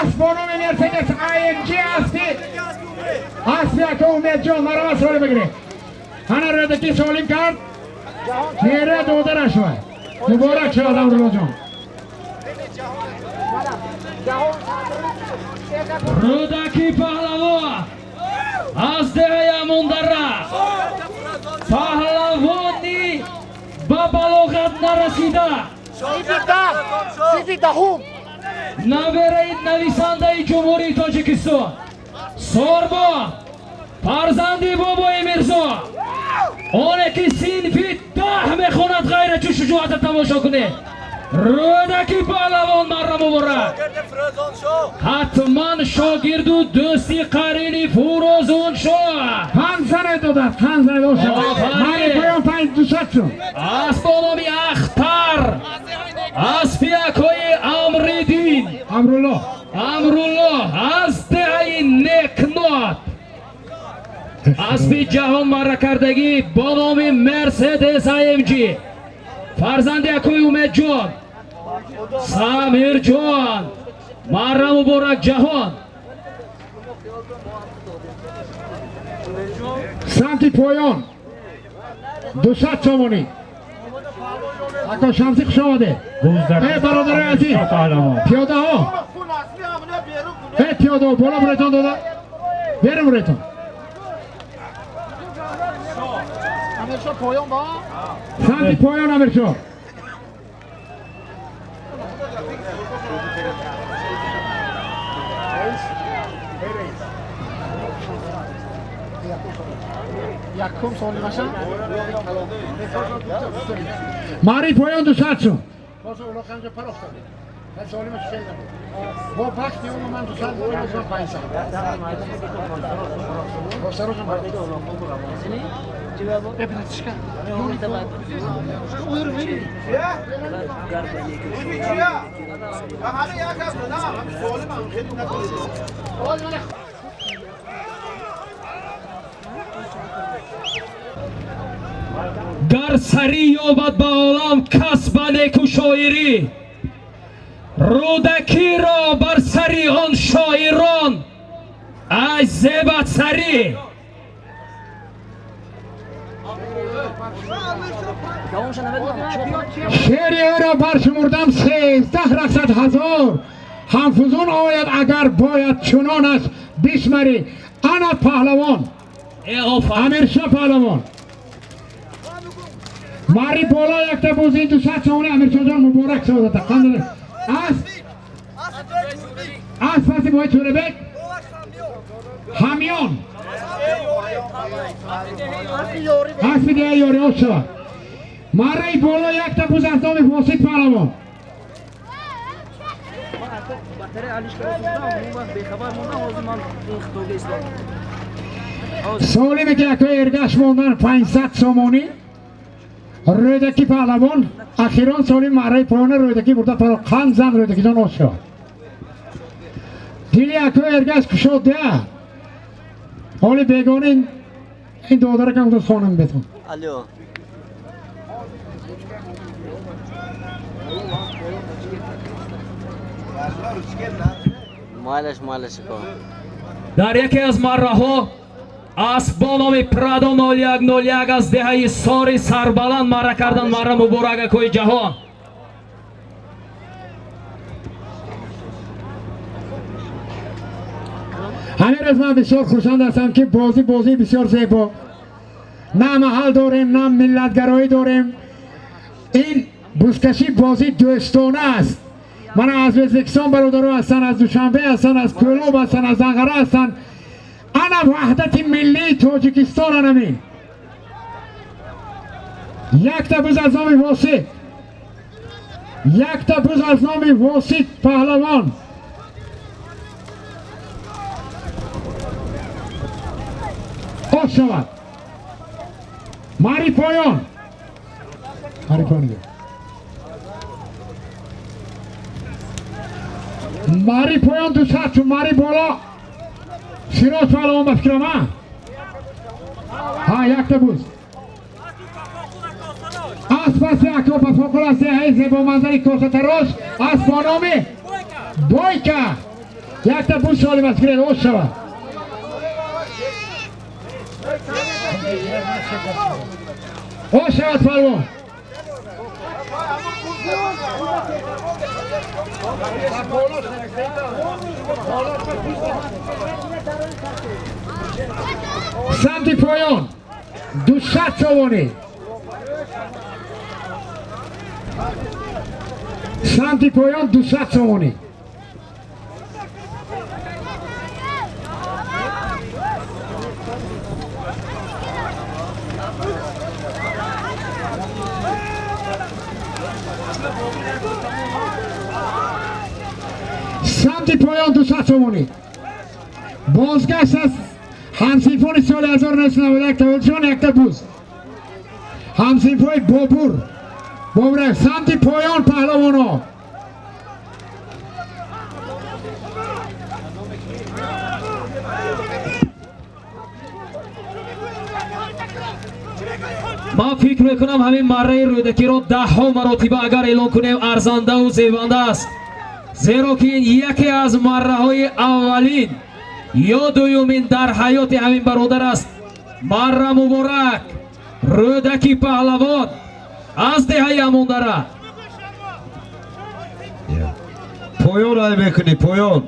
اسب با نام مرسدس IMG اصلی اکا امید جان مرا مسئله بگیره هنه رودکی سالیم کرد چهره دوده نشوه مبارک شد امرالله جان رودکی پهلوان از دهه مندره پهلوانی با بلاغت نرسیده سیدی دهم نویره نویسنده جمهوری تاجیکستان سوربا فرزندی بابای میرزا اونه که سینفی 10 میخوند غیر چو شجاعت تماشا کنه رودکی پهلوان مرا مبارک حتما شاگرد و دوستی قرینی فروزون شو پنزنه دادت پنزنه داشت من پایان 500 شد از بانامی اختر از پیاکای امریدین امرالله از دهی نکنات از بی جهان مرا کردگی با نام مرسدس IMG فرزند اکوی امید جان سمیر جان مرا مبارک جهان سمت پایان 200 سامانی اکا شمسی خوش آمده ای برادر عزیز پیاده ها ای پیاده ها بالا برایتان داده بریم برایتان امیرشا پایان با سمت پایان امیرشا یکم سالی ماشن ماری پایان 200 شد باشه اولا خنجه پر افتاده من سالی ماشن خیلی با پخش دیون من 200 بودم از من 500 با سروش من ببینید چیکار uyur verin گر سری یابد به عالم کسب نیک و شاعری رودکی را بر سری آن شاعران ای زیبت سری شعری او را برشمردم 13 رصد هزار همفزون آید اگر باید چنانش بشمری انا پهلوان امیرشاه پهلوان ماری بالا یک تبوزی 200 سامانه امیرشاه جان مبارک شده خاندان از پسی باید چوره بک همیان از دیگه یاری ها شد ماری بالا یک تبوز از نام واسط پهلوان سالی که اکوی ارگش موندن 500 سومونی رویدکی پهلوان اخیران سالی مرای پایان رویدکی برده پرا قند زن رویدکی جان آشا دیلی اکوی ارگش کشاد ده حالی بیگانه این دادره کم دوست خانم بتون الو مالش کن در یکی از مره‌ها اسب با نام پرادو 0101 از دهه ساری سربلند مره کردن مره مبارک کوی جهان همین روز من بسیار خرسند هستم که بازی بسیار زیبا نه محل داریم نه ملتگرایی داریم این بزکشی بازی دوستانه است من از ازبکستان برادران هستن از دوشنبه هستن از کولوب هستن از انقره هستن انا وحدت ملی تاجیکستان همین یک تبوز از نام واسط یک تبوز از نام واسط پهلوان خوش شود ماری پایان ماری پایان دو ساعت چون ماری بالا شیراز پهلوان بفکرم ها یک تبوز از پس اکا پفاقل از دهه زیبا منظری کاسه تراش از بانامه بایکه یک تبوز سالی بسکرید خوش شود خوش شود پهلوان سمت پایان 200 سوانی سمت پایان 200 سوانی سمت پایان 200 سوانی بازگشت از همسیفان سال 1991 تولدشان یک تبوز همسیفای بابور سمت پایان پهلوان ها ما فکر میکنم همین مره رودکی رو 10 مراتبه اگر اعلان کنیم ارزنده و زیبنده است زیرا که این یکی از مره های اولین یا دویمین در حیات همین برادر است مره مبارک رودکی پهلوان از دهه اموندره پایان رای میکنی پایان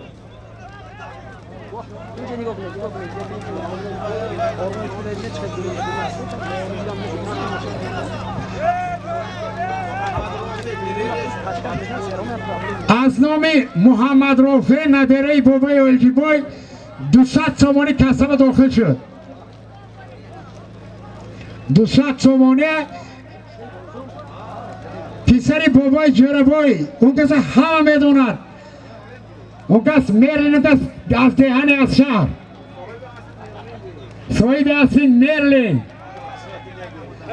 از نام محمد رافع نبیره بابای الجیبای 200 سومانی کسب داخل شد 200 سومانی پسر بابای جربای اون کس همه میدوند اون کس مرلین از دهنی از شهر صاحب هستین مرلین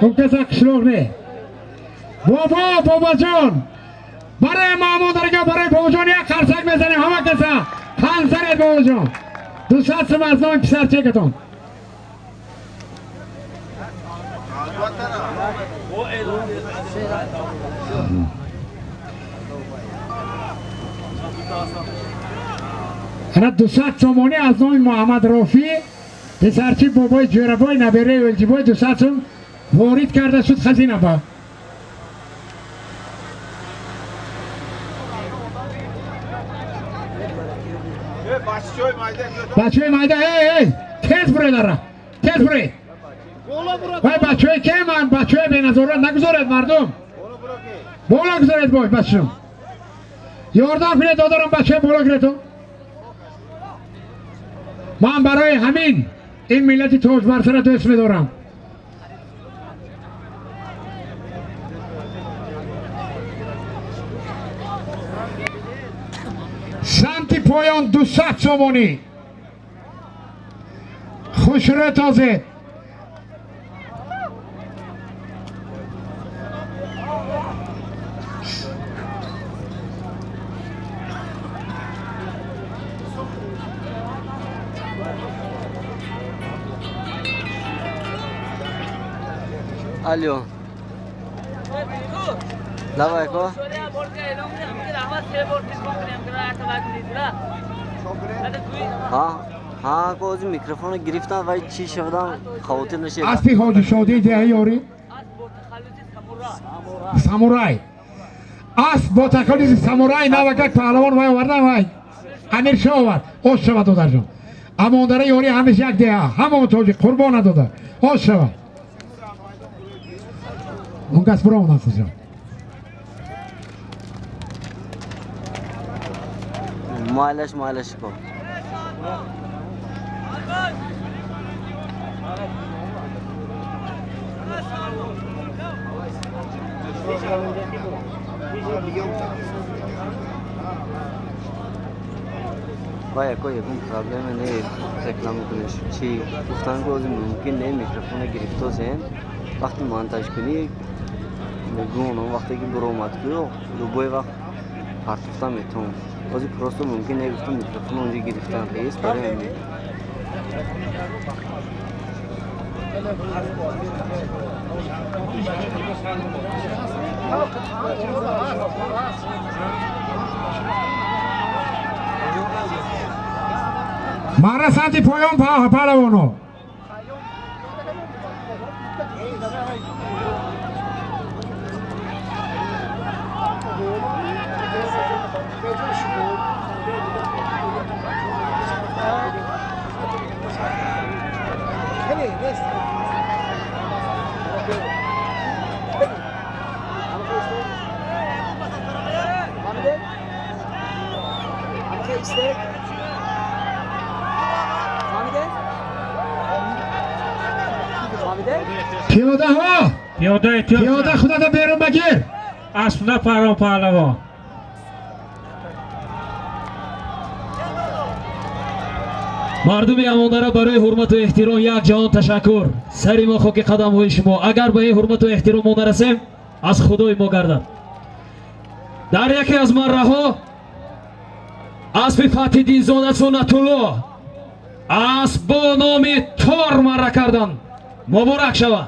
اون کس اکشلوغ نه بابا جان برای مامودرگا برای بابا جان یک خرسک میزنیم همه کسا خانسرید بابا جان 200 سوم از نام پسر چکتون انا 200 سومانی از نام محمد رافی پسرچی بابای جوربای نبیره ولجیبای 200 سوم وارد کرده شد خزینه با بچه های مایده تیز بره داره تیز بره وای بچه های که من بچه های بینظارت نگذارد مردم بالا گذارد باش بچه یاردم کنید دادارم بچه بالا گرفتم من برای همین این ملت تاج برسر دوست میدارم سمت پایان 200 سومانی خوش بشرا تازه Alo. Давай ко. ها کوز میکروفون گرفتم و چی شدم خاطر نشه اسبی حاجی شادی ده یاری سامورای اسب با تخلص سامورای نوکک پهلوان وای آوردن وای امیر شاه آورد خوش شود دادر جان اما اون داره یاری همیشه یک ده همون توجی قربان دادر خوش شود اون کس برا اون هست جان مالش کن باید کوئی پرابلم نہیں رکلام کنش چی گفتن که ممکن نه میکروفون گرفته سن وقتی مانتاژ کنی میگم وقتی که برو اومد کیو دوباره وقت پرتوفتم میتونم بازی پروستو ممکن نه گفتم میکروفون اونجا گرفتن رئیس برای همین مارا سانتی پایان پهلوانو پیاده ها پیاده خودت بیرون بگیر اسب نپران پهلوان مردم امانداره برای حرمت و احترام یک جهان تشکر سری ما خاک قدم های شما اگر به این حرمت و احترام ما نرسیم از خدای ما گردد در یکی از مره ها اسب فتح دین زاده سنت الله اسب با نام تار مره کردن مبارک شود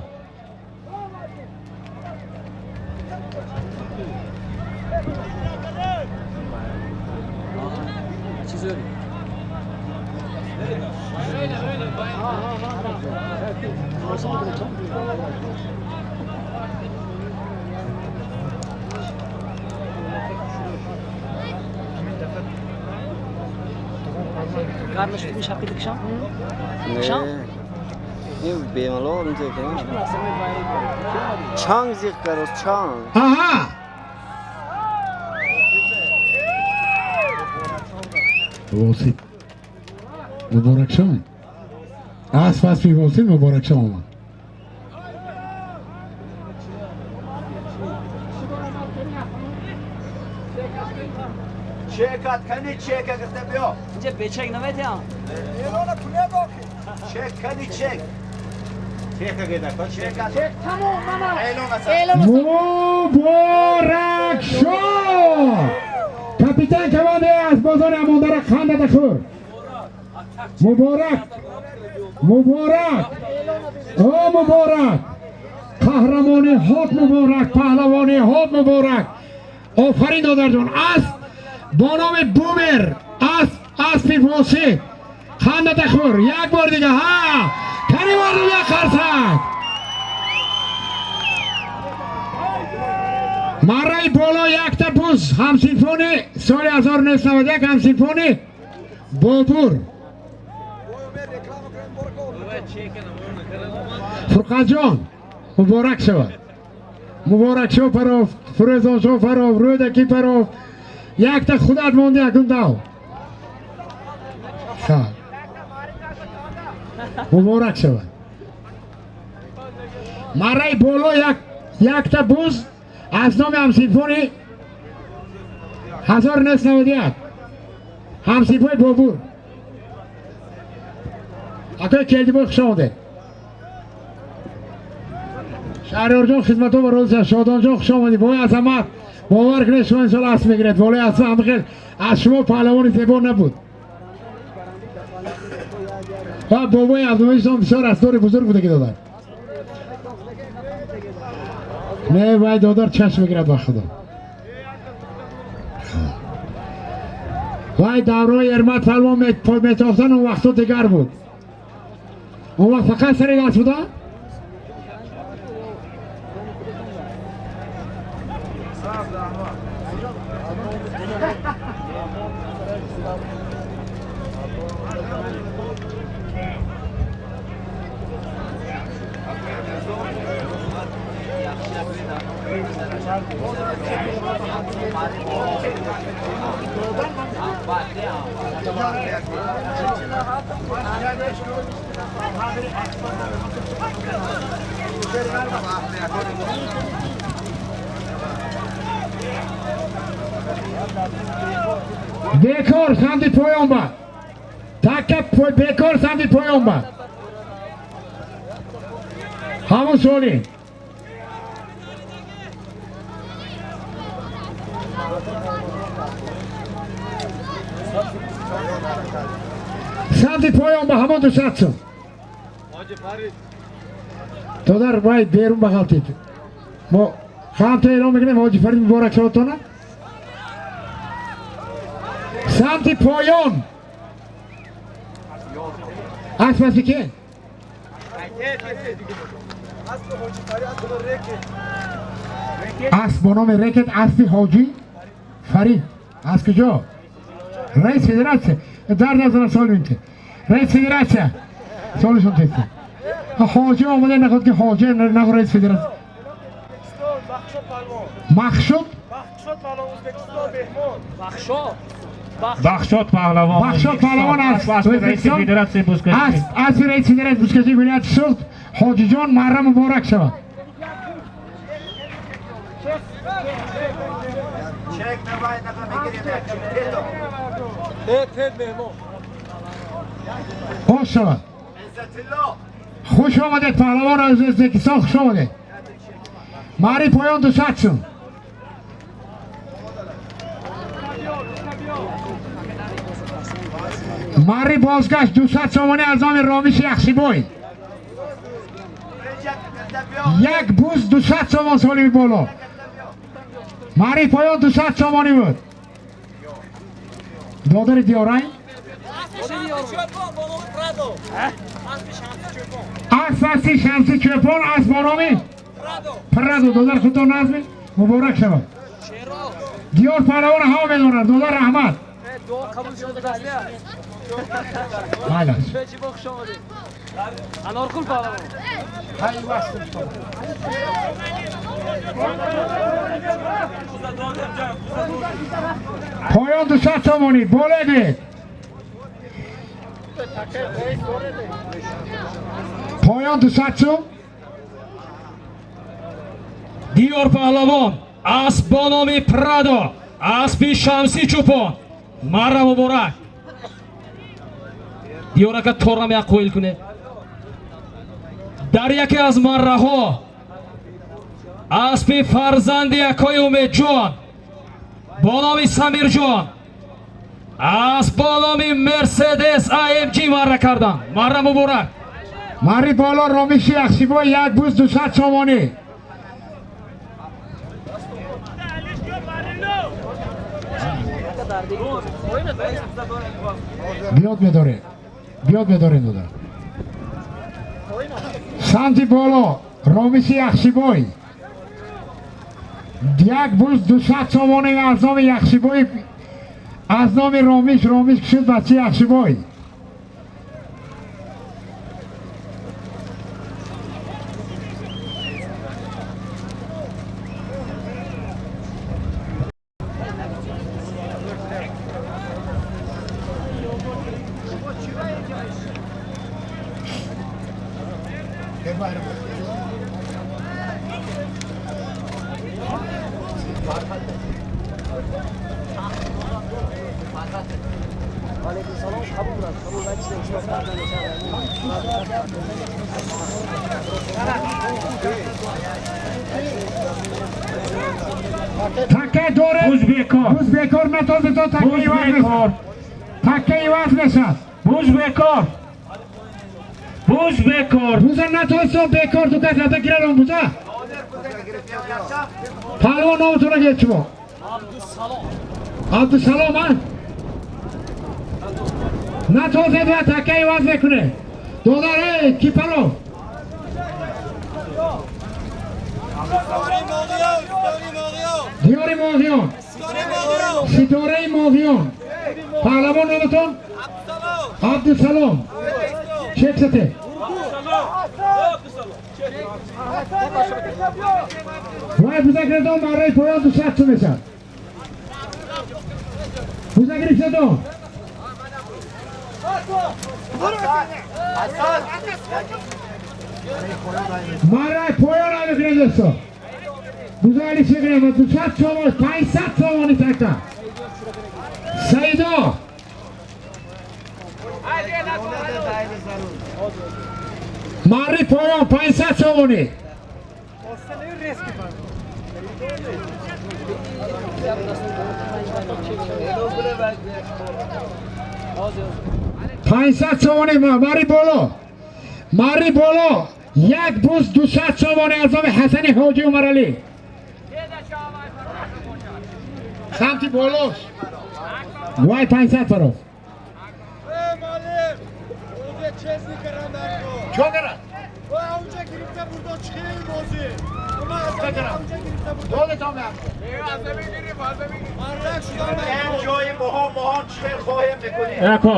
Karnı şutmuş hakkı dikşam? Dikşam? Ne bemalol mu diyor? Çang zikkaros çang. aha واسید مبارک شما اسب بی واسید مبارک شما چکت کنی چک گفته بیا اینجا بچک نمیتی هم؟ ایلونا کنه باکی چک کنی چک چک گیده کن چک تمام ماما مبارک شما کاپیتان کمانده از بازار امانداره خانده دخور مبارک او مبارک قهرمانی هات مبارک پهلوانی هات مبارک آفرین دادر جان اسب با نام بومر اسب واسه خانده دخور یک بار دیگه ها کنی وارد یک خرسک مره بالا یک تپوز همسیمفونی سال 1991 همسیمفونی بابور فرقت جان مبارک شو پروف فروزان شو پروف رودکی پروف یک تا خودت مونده یکون داو مبارک شو مره بالا یک تا بوز از نام همسیمفونی 1991 همسیمفونی بابور اکای کلدی باید خوش آمده شهریار جان خدمت ها برای شادان جان خوش آمدی بای عظمت باور کنید شما انشاءالله اسب میگیرید والای اصلا هم بخیر از شما پهلوان زیبا نبود و بابای عبدالمجید هم بسیار اسرار بزرگ بوده که دادر نه باید دادر چشم بگیرد وقت خدا وای دورای ارمت پهلوان میتافتن اون وقتا دیگر بود اون وقت فقط سری دست بوده بیکار سمت پایان با تکه بیکار سمت پایان با همون سولی سمت پایان با همون دو ست سن تو در باید بیرون بغلتید ما خواهم تا ایران بگنیم حاجی فرید مبارک شدتانه سمت پایان اسب هستی که؟ اسب با نام رکت اسب حاجی فرید از کجا؟ رئیس فدراسیون در نظر سال بینته رئیس فدراسیون سالشون تیسته حاجی آمده نخواد که حاجی نخواد رئیس فدراسیون مخشود؟ بخشاد پهلوان بخشاد پهلوان است رئیس فدراسیون بوزکشی از رئیس فدراسیون بوزکشی ولایت سوخت حاجی جان محرم مبارک شود خوش شود خوش آمدید پهلوان از ازدکستان خوش آمدید ماری پایان 200 سن ماری بازگشت 200 سامانی از نام رامیش یخشیبای یک بوز 200 سامان سالی بالا ماری پایان 200 سامانی بود دادر دیارای اسب شمسی چوپان از بانامی پرادو دادر خودتان نظمی مبارک شود دیار پهلوان ها میدونن دادر رحمت بله انارکول پهلوان خیلی وقت پایان 200 سامانی بولدید پایان 200 سام دیار پهلوان اسب با نام پرادو اسب شمسی چوپان مرا مبارک دیارا که تورم یک قویل کنه در یکی از مره ها اسب فرزند یکای امید جان با نام سمیر جان اسب با نام مرسدس AMG مره کردن مرا مبارک ماری بالا رامیشی یخشیبای یک بوز 200 سامانی بیاد میداره داده سمت بالا رامیشی یخشیبای یک بوز 200 سامانی از نام یخشیبای از نام رامیش شد بچه یخشیبای علیکم سلام قبول تکه دوره بوز بیکار بوز بیکار نتازه تو تکه بوز ایواز بیکار نشد تکه ایواز نشد بوز بیکار بوز بیکار بوزه نتازه بیکار تو کس نتا گیرم بوزه پهلوان نامتون رو گیت شما عبدالسلام ها نتازه دو تکه ایواز بکنه دولاره کی پلو دیاری ماغیان ستاره ماغیان پهلوان نامتون عبدالسلام چک سته وای بوزگره دام برای پایان 200 تا میشن بوزگری شدم برای پایان های بکنه دستا بوزگری شگره 200 سامان 500 سامانی تکه سیدا ماری پایان 500 سامانی 500 سامانی ماری بالا یک بوز 200 سامانی از آب حسن حاجی عمر علی سمتی بالاش وای 500 فراز چون کرد؟ اونجا گرفته burada çıkıyor bozu. Ama اونجا گرفته burada. دولت هم Ardak şuradan ben جای مهم چه خواهیم میکنیم. اکا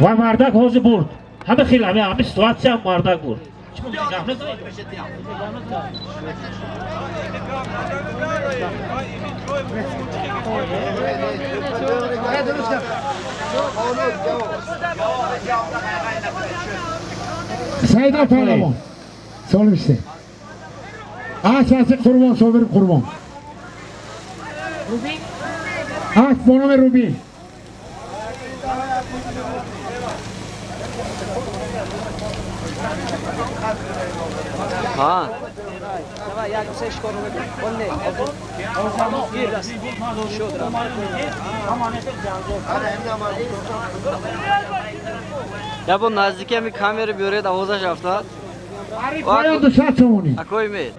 و مردک حوزی برد همه خیلی همه سواتسی هم مردک برد سیدا پهلوان سال بیسته قربان صابر قربان بانام روبین ها یک سش کارو بده اون گیر دست شد یا bu نزدیکی می کامera بیارید آوازش افتاد پایان 200 سامانی اکوی می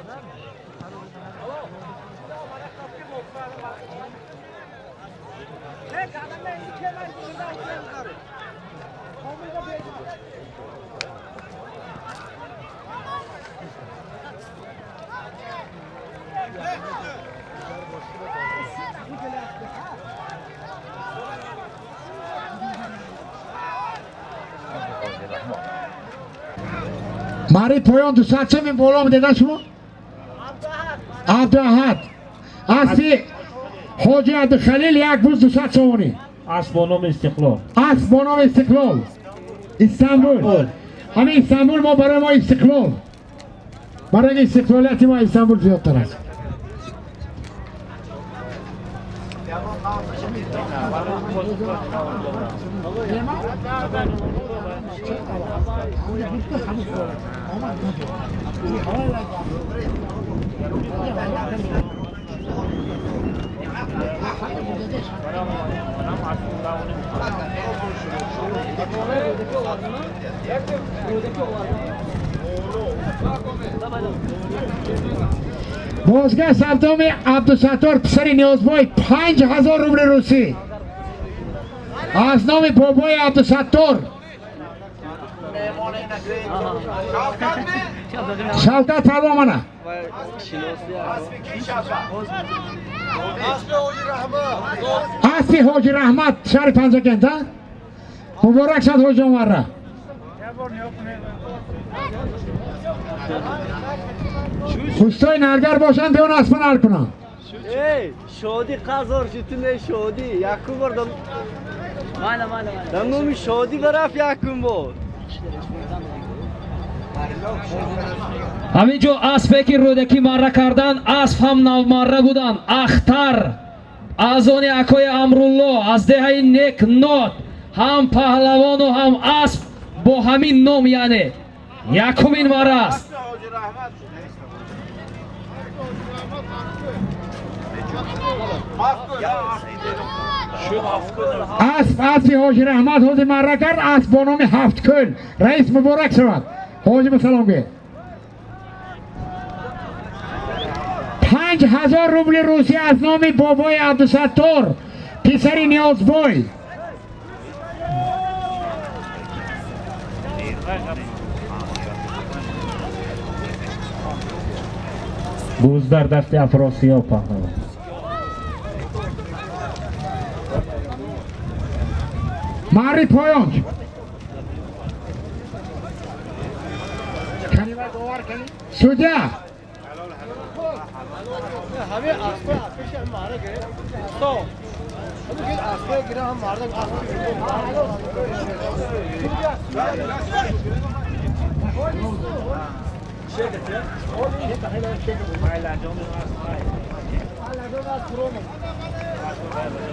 ماری پایان 200 سامانی بالا دیدن شما عبداحد اصلی حاجی عبدالخلیل یک بوز 200 سامانی اسبانام استقلال بانام استقلال استانبول همین استانبول ما برای ما استقلال برای استقلالیت ما استانبول زیادتر است بازگاه سردام عبدالستار پسر نیازبای 5000 روبل روسی از نام بابای عبدالستار شوکت پهلوان منه اسبی حاجی رحمت شهر پنجگند مبارک شد حاجی عمر خوشتای نرگر باشن بیان اسبان حل کنن شادی قزار شتونه شادی یکم بردم دنگومی شادی برف یکم بود همینجا اسبی که رودکی مره کردن اسب هم نو مره بودن اختر از آن اکای امرالله از دهه نک نات هم پهلوان و هم اسب با همین نام یعنی یکمین مره است اسب حاجی رحمت حاجی مره کرد اسب با نام هفت کل رئیس مبارک شود حاجی به سلام گه 5000 روبل روسی از نام بابای عبدالستار پسر نیازبای بوز در دست افراسیاب پهلوان ماری پایانج سودیا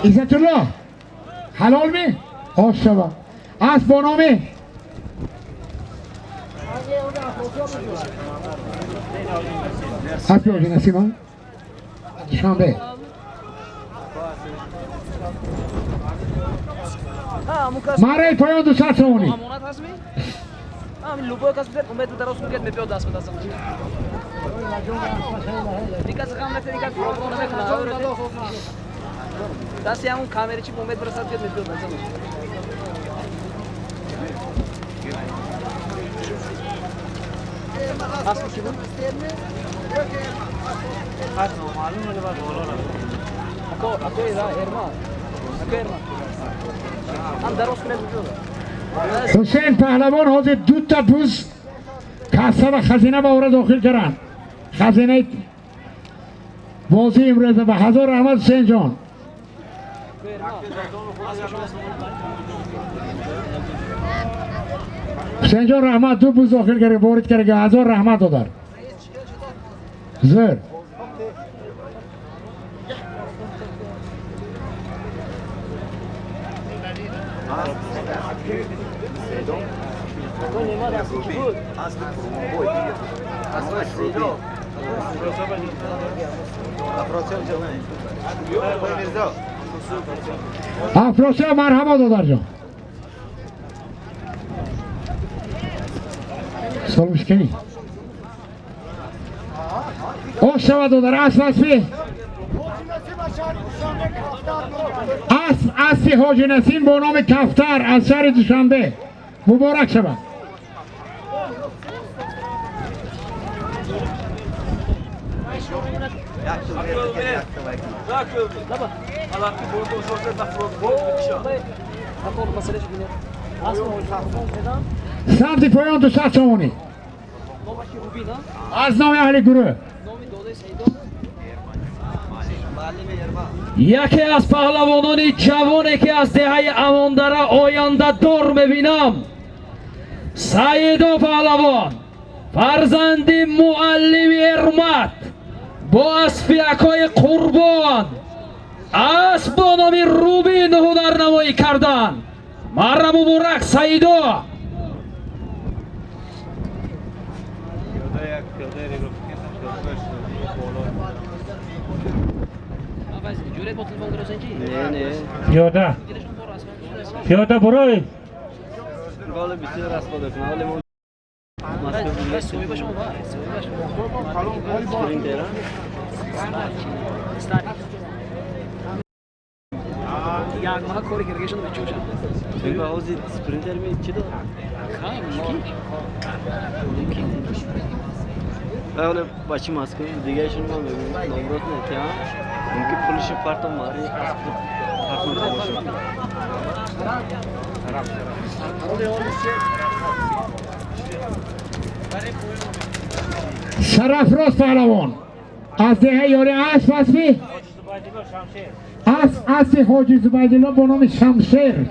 عزت الله حلال می آش شبا اسب با نام اسب حاجی نسیمان شنبه ماره پایان 200 سوانی همین لوبو کس بده اومد دراز میگه میپیو دست به دست دیگه کام نکنه دیگه پروگرام نمیکنه دستی همون کامری چی اومد برسات میگه میپیو دست اسم چی بود؟ اسم معلومه ولی باز بالا اكو ارما هم دراز کنه میپیو حسین پهلوان حاضر دو تا بوز کاسه و خزینه با او داخل کردن خزینه بازی امروز به 1000 رحمت حسین جان حسین جان رحمت دو بوز داخل کرده وارد کرده 1000 رحمت دادر زر افراسیاب مرحبا دادر جان سلامش کنی آش شود دادر اسب اسبی حاجی نسیم با نام کفتر از شهر دوشنبه مبارک شود سمت پایان 200 سوانی از نام اهل گروه یکی از پهلوانان جوانی که از دهه اماندره آینده دار میبینم سعیدو پهلوان فرزند معلم ارمت با اسبیکای قربان اسب با نام روبین هنرنمایی کردن مرا مبارک سعیدو پیاده پیاده برای گال بسیار است خود کنال ما یک ماه کاری کرگیشون میچوشن توی با حوزی سپرینتر می چی داد؟ اول بچه ماسک دیگه ایشون ما میگیم نمرات نتیام ممکن پولیس پارتو ماری سرافراز پهلوان از دهه یاری اسبی اسب حاجی زبیدالله با نام شمشیر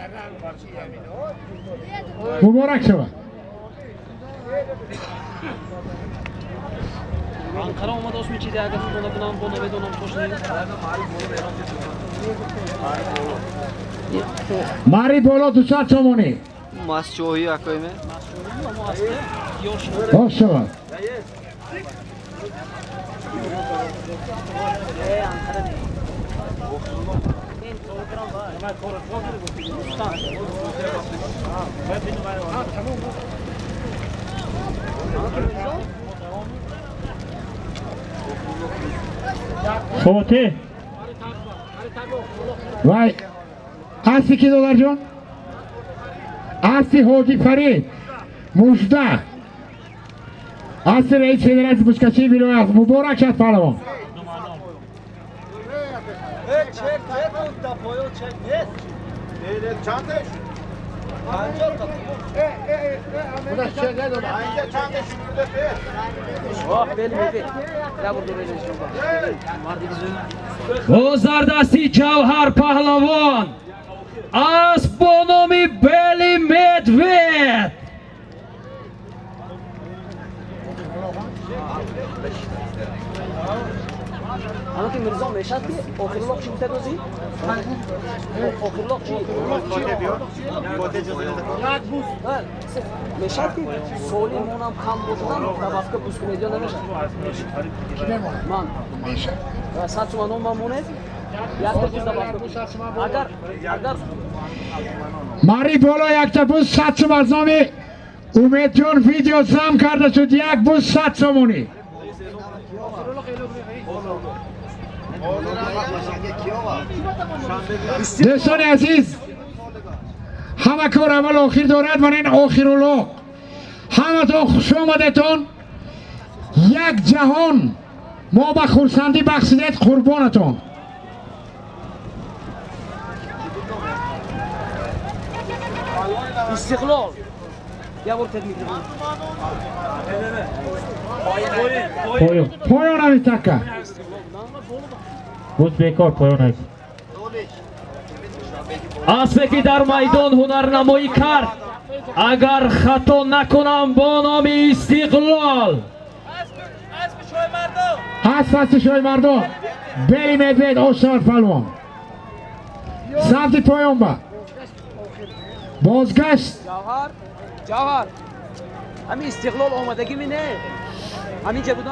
مبارک شود Ankara olmadı Osman Çiğdem Agaf'ın dolabından Bono ve Donam Toşlu'nun. ماری بالا 200 سوانی ماست چوهی اکوی می باش شود فاتح وای هستی کی دولار جان؟ هستی حاجی فرید مجده هستی رئیس فدراسیون بوسکشی ولایت مبارک شد پهلوان با زردستی جوهر پهلوان از با نام بلی مدوید الان که میرزا میشد که آخر لاغ چی بوده دوزی؟ آخر لاغ چی؟ میشد که سالی مونم کم بودم در وقت بوز کمیدیا نمیشد من صد تومن اون من مونه یک تا بوز در وقت اگر ماری بالا یک تا بوز 100 سوم از نام امید جان ویدیو زم کرده شد یک بوز 100 سومونی دوستان عزیز همه کار اول آخر دارد و این آخر الاغ همه تا خوش آمدتان یک جهان ما به خورسندی بخشیدید قربانتان استقلال یا بار تدمیک پایان همی تکه بود بیکار پایان است اسبی که در میدان هنرنمایی کرد اگر خطا نکنم با نام استقلال اسب شوی مردم بلی مدوید آشار پهلوان سمت پایان با بازگشت جوهر همین استقلال آمدگی می نه همین جا بودن؟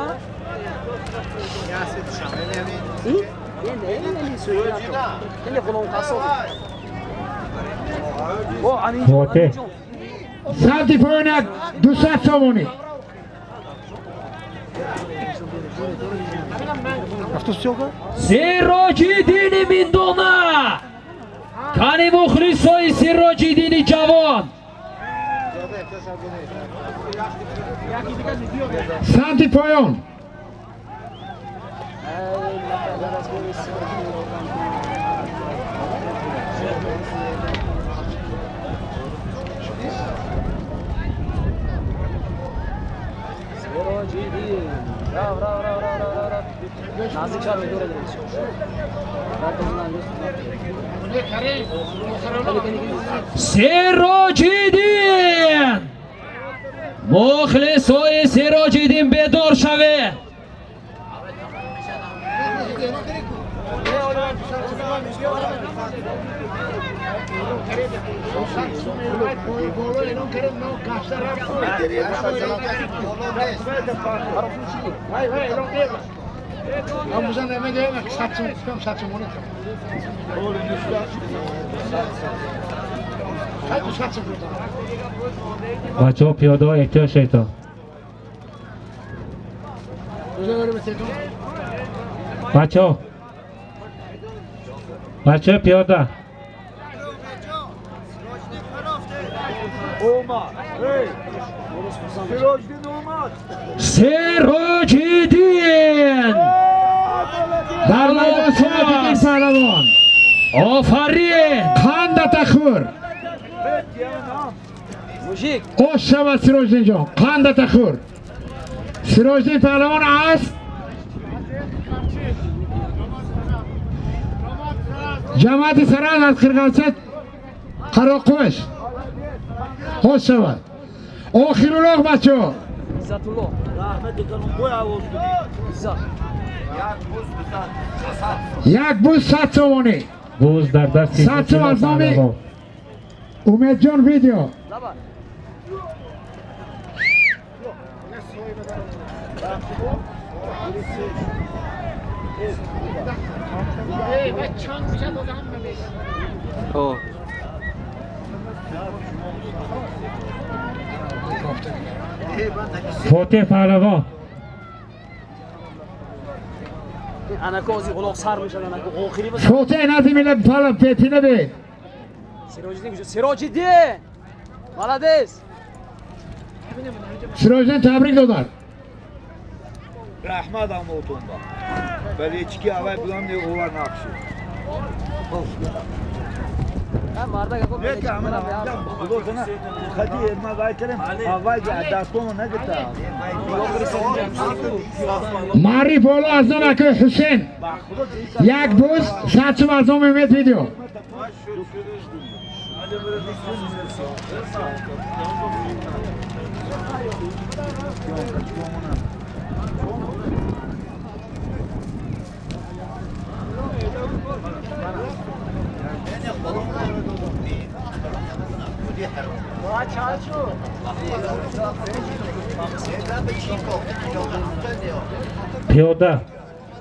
این؟ این سویل نکن این غلام قصاب فاتح سمت پایان یک 200 سومونی سراجی دین میندانه کانی مخلص های سراجی دین جوان سمت پایان سراجیدین مخلص های سراجیدین بیدار شوه بچه ها پیاده ها احتیاج شیطان بچه پیاده سراجیدین در میدان سراجیدین پهلوان آفرین قندت خور آش شود سراجیدین جان قندت خور سراجیدین پهلوان است جماعت سران از قرقاست قراقوش خوش شود آخر الاغ بچه ها یک بوز 100 سومونی بوز در دستی 100 سوم از نام امید جان ویدیو چند میشه دو هم ببین او فاتح پهلوان انا کوزی غلاق سر میشن انا آخری بس فاتح نازی میلاد پالا پیتینه ده سراج الدین مالادیس سراجدین تبریک دادن Rahmat ama otomda. Böyle içki havay bulan diye ovar nakşı. Ha marda kapı Ne ki amına bu sana hadi elma gay kelim havay ya dastonu ne gitti? معرف بالا از نمک حسین یک بوز 100 مردم میمت ویدیو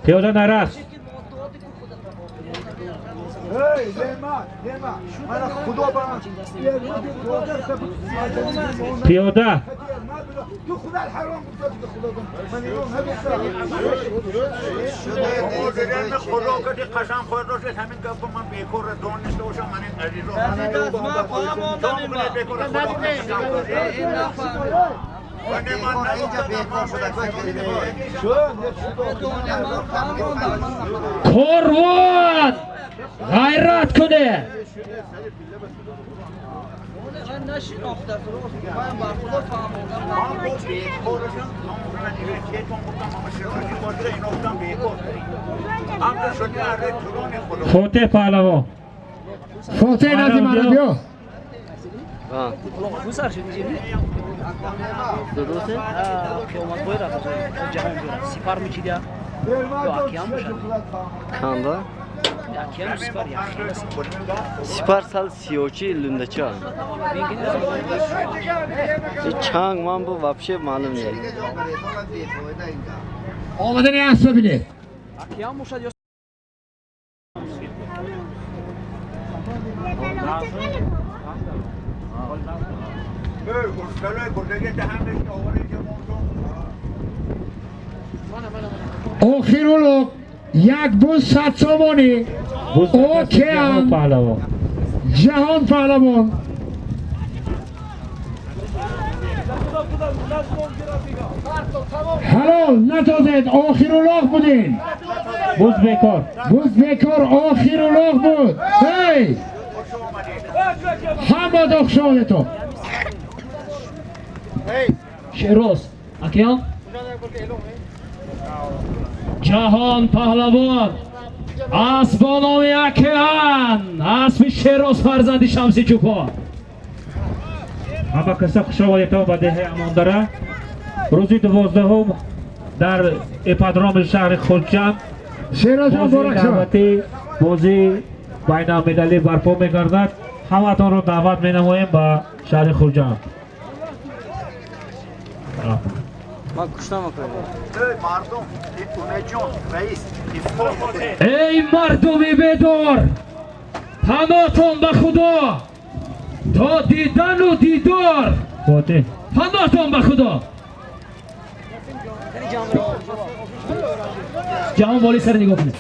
پیاده نرس Hey Lema bana Xudo bana پیاده تو خدا الحرام تو خدا من يوم هذا خدا کدی قشنگ خود روش همین گپ من بیکور دانش دوشم من عزیزو من فهمم بیکور کروات غیرت کنه فاتح پهلوان فاتح نازی مرا بیا ها Bu sar şimdi. درسته Kıyamet boyra. Cahan boyra. Sipar mı çiğdi ya? Yok akıyam mı şan? kanda Ya akıyam sipar ya. sipar sal siyochi lunda cha chang man bu вообще malum değil آمدن این اسب بینه Akıyam mı şan? آخر اولو یک بوز 100 سامانی او که هم پهلوان جهان پهلوان حلال نتازد آخر اولاغ بودین بوز بیکار بوز بیکار آخر اولاغ بود هی همه دخشاده تو شیروز akıyam جهان پهلوان اسبانام یکیان اسب شیروز فرزند شمسی چوپان همه کسا خوش آمدید به ده امانداره روزی 12 در اپادرام شهر خرجند شیراز بازی مبارک شد دعوتی بازی بین المللی برپا می‌گردد همتون رو دعوت می‌نماییم به شهر خرجند bak kuşlama koyuyor ای مردمی بدار پناهتون به خدا تا دیدن و دیدار فاتح پناهتون به خدا جهان والی سر نگاه کنه